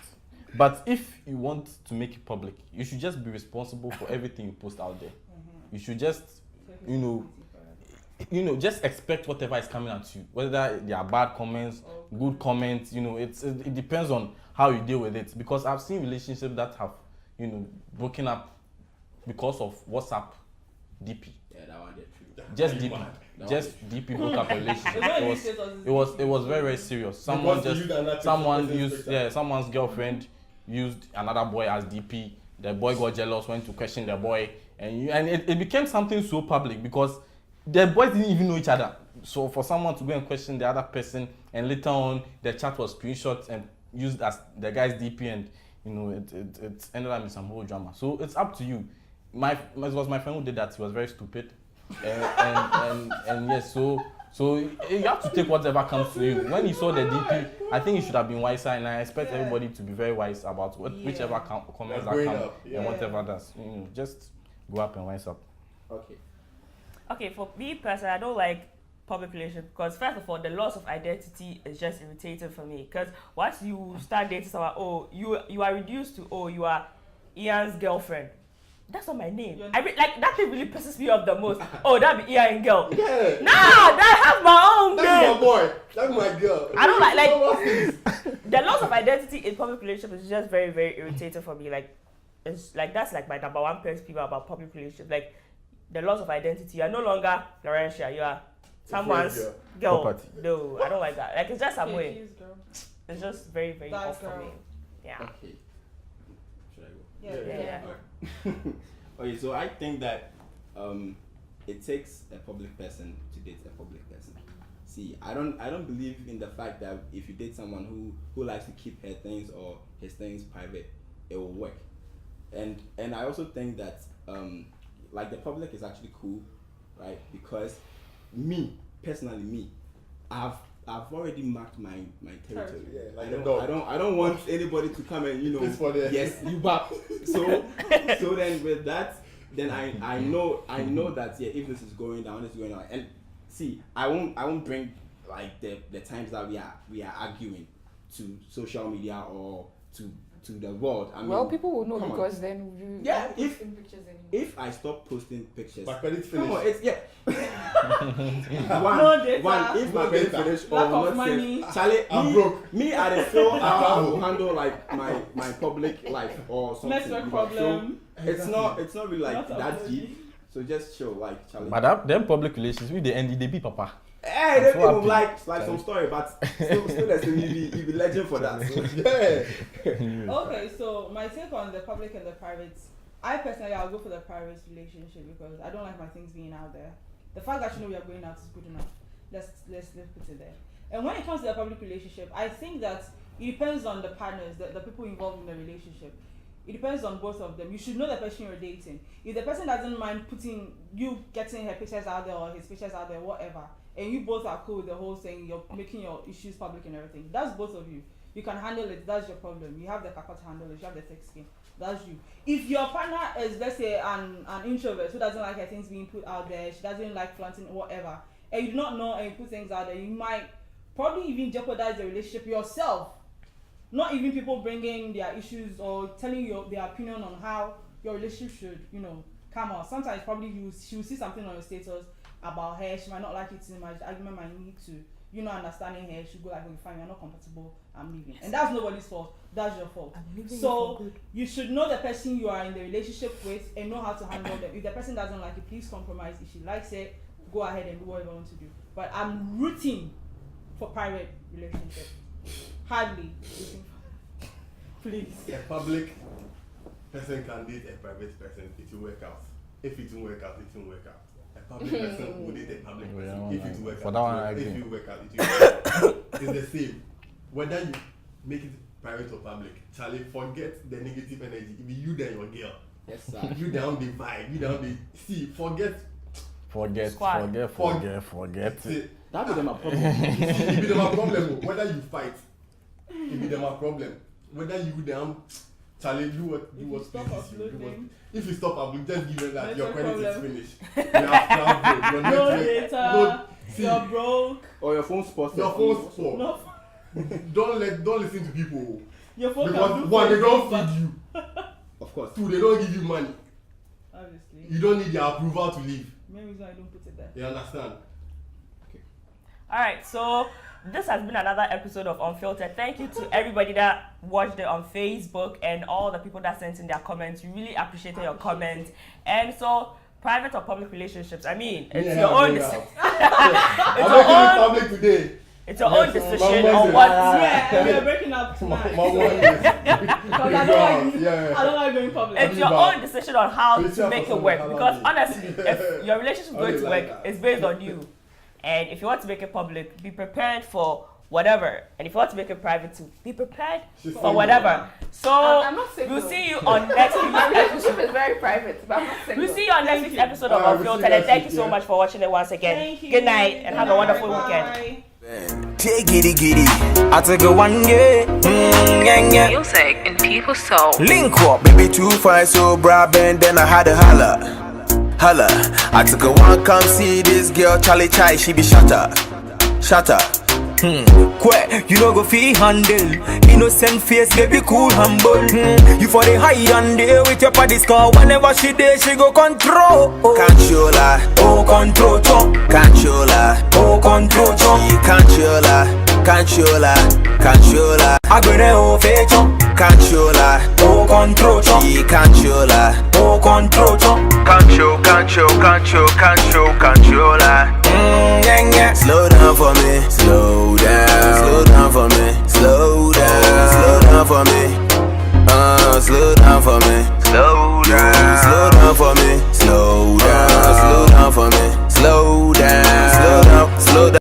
But if you want to make it public, you should just be responsible for everything you post out there. You should just, just expect whatever is coming at you. Whether they are bad comments, good comments, it depends on how you deal with it. Because I've seen relationships that have, broken up because of WhatsApp DP. Yeah, that one did true. Just Are you DP. mad? Just DP broke up a relationship. It It was very, very serious. Someone Because you used another someone person's used picture. someone's girlfriend used another boy as DP. The boy got jealous, went to question the boy, and it became something so public because the boys didn't even know each other. So for someone to go and question the other person, and later on the chat was screenshot and used as the guy's DP, and it ended up in some whole drama. So it's up to you. It was my friend who did that. He was very stupid, and yes, so you have to take whatever comes to you. When he saw the DP, I think he should have been wiser, and I expect everybody to be very wise about whichever comments that Growing come up, and whatever does. Just go up and wise up. Okay. Okay, for me personally, I don't like public relations because first of all, the loss of identity is just irritating for me. Because once you start dating someone, you are reduced to you are Ian's girlfriend. That's not my name. That thing really pisses me off the most. That be Ian girl. Yeah. Nah, I have my own That's name. my boy. That's my girl. I don't like the loss of identity in public relationships is just very, very irritating for me. Like it's like that's like my number one pet peeve about public relationships. Like the loss of identity. You are no longer Laurentia. You are someone's girl. Property. No, I don't like that. Like, it's just some way. She's girl. It's just very, very That off for girl. me. Yeah. Okay. Should I go? Yeah. Okay, so I think that it takes a public person to date a public person. See, I don't believe in the fact that if you date someone who likes to keep her things or his things private, it will work. And I also think that like the public is actually cool, right? Because me personally, I've already marked my territory. Yeah, like I a dog. don't want anybody to come and This for the- yes, you back. So then with that, then I know that yeah, if this is going down, it's going on. And see, I won't bring like the times that we are arguing to social media or to the world. I mean, Well, people will know come on. because then you Yeah, don't if- post pictures anymore. If I stop posting pictures, My credit's come on, finished. it's No data. one. If my No credit data. finish or Lack of not money. safe, Charlie, I'm broke. Me, I didn't feel how I will handle like my public life or something. Network you know, problem. So it's not really like Not that of deep. So just chill, like Charlie. But that, them public relations, we the end, they be papa. Hey, I'm they so people happy. like some story, but still there's you be legend for that. So, Yeah. Okay, so my take on the public and the private, I personally I'll go for the private relationship because I don't like my things being out there. The fact that you know we are going out is good enough. Let's put it there. And when it comes to the public relationship, I think that it depends on the partners, the people involved in the relationship. It depends on both of them. You should know the person you're dating. If the person doesn't mind putting you getting her pictures out there or his pictures out there, whatever, and you both are cool with the whole thing, you're making your issues public and everything, that's both of you. You can handle it, that's your problem. You have the kaka to handle it, you have the thick skin, that's you. If your partner is, let's say, an introvert who doesn't like her things being put out there, she doesn't like flaunting, whatever, and you do not know and you put things out there, you might probably even jeopardize the relationship yourself. Not even people bringing their issues or telling you their opinion on how your relationship should, come out. Sometimes probably she will see something on your status about her, she might not like it too much, the argument might need to, understanding her, she'll go like, okay, fine, you're not compatible, I'm leaving. And that's nobody's fault, that's your fault. So you should know the person you are in the relationship with and know how to handle them. If the person doesn't like it, please compromise. If she likes it, go ahead and do what you want to do. But I'm rooting for private relationship. Hardly rooting for please. A public person can date a private person, it will work out. If it won't work out, it won't work out. A public person will date a public person. If it will work For out, that one, I if agree. it will work out, it will work out. It's the same. Whether you make it private or public, Charlie, forget the negative energy. It be you then your girl. yes, sir. You down the vibe, you down the forget it. That be them a problem. It be them a problem. Whether you fight, it be them a problem. Whether you down, Charlie, do what stop pleases you. Do what, uploading. if you stop uploading, just give them that That's your your credit is problem. finished. You have traveled, your No network. data, see, you're broke, Or your phone spots. your phone's poor. no, Don't listen to people your phone because can do one, they Facebook, don't but- feed you. Of course. Two, they don't give you money. Obviously. You don't need their approval to leave. Main reason I don't put it there. You understand? Alright, so this has been another episode of Unfiltered. Thank you to everybody that watched it on Facebook and all the people that sent in their comments. We really appreciated your comments. And so, private or public relationships, I mean, it's your own decision. I'm making it public today. It's your own decision Mama on said- what. Yeah, we are breaking up tonight. My one is. Because I don't like Yeah. I don't like going public. It's your own decision on how It's to your make it personal work. how Because it is. honestly, if your relationship is How going you to like work, that? it's based on you. And if you want to make it public, be prepared for whatever. And if you want to make it private too, be prepared She's for single. whatever. So I'm not single. we'll see you on next My week's relationship is very private, but I'm not single. We'll see you on next week's episode of Alright, we'll see Unfiltered. you And thank you next so week, much for watching it once again. Thank you. Good night and have a wonderful weekend. Bye. Take giddy. I take a one day. Music in people's soul. Link up, baby, 2-5 so brab and then I had a holla. I took a one, come see this girl, Charlie Chai, she be shatter. Quick, you know go fee handle. Innocent face, baby, cool, humble. You for the high and there with your body scar. Whenever she there, she go control. Controller, Oh, control, chop. controller, Oh, control, chop. controller. I go there, oh, fake, chop. Controller, Oh, control, chop. controller. Oh, control, chop. Control. controller. Yeah, yeah. Slow down for me, slow down. Slow down for me, slow down. Slow down for me, slow down for me, slow down. Slow down for me, slow down. Slow down for me, slow down. Slow down, slow down.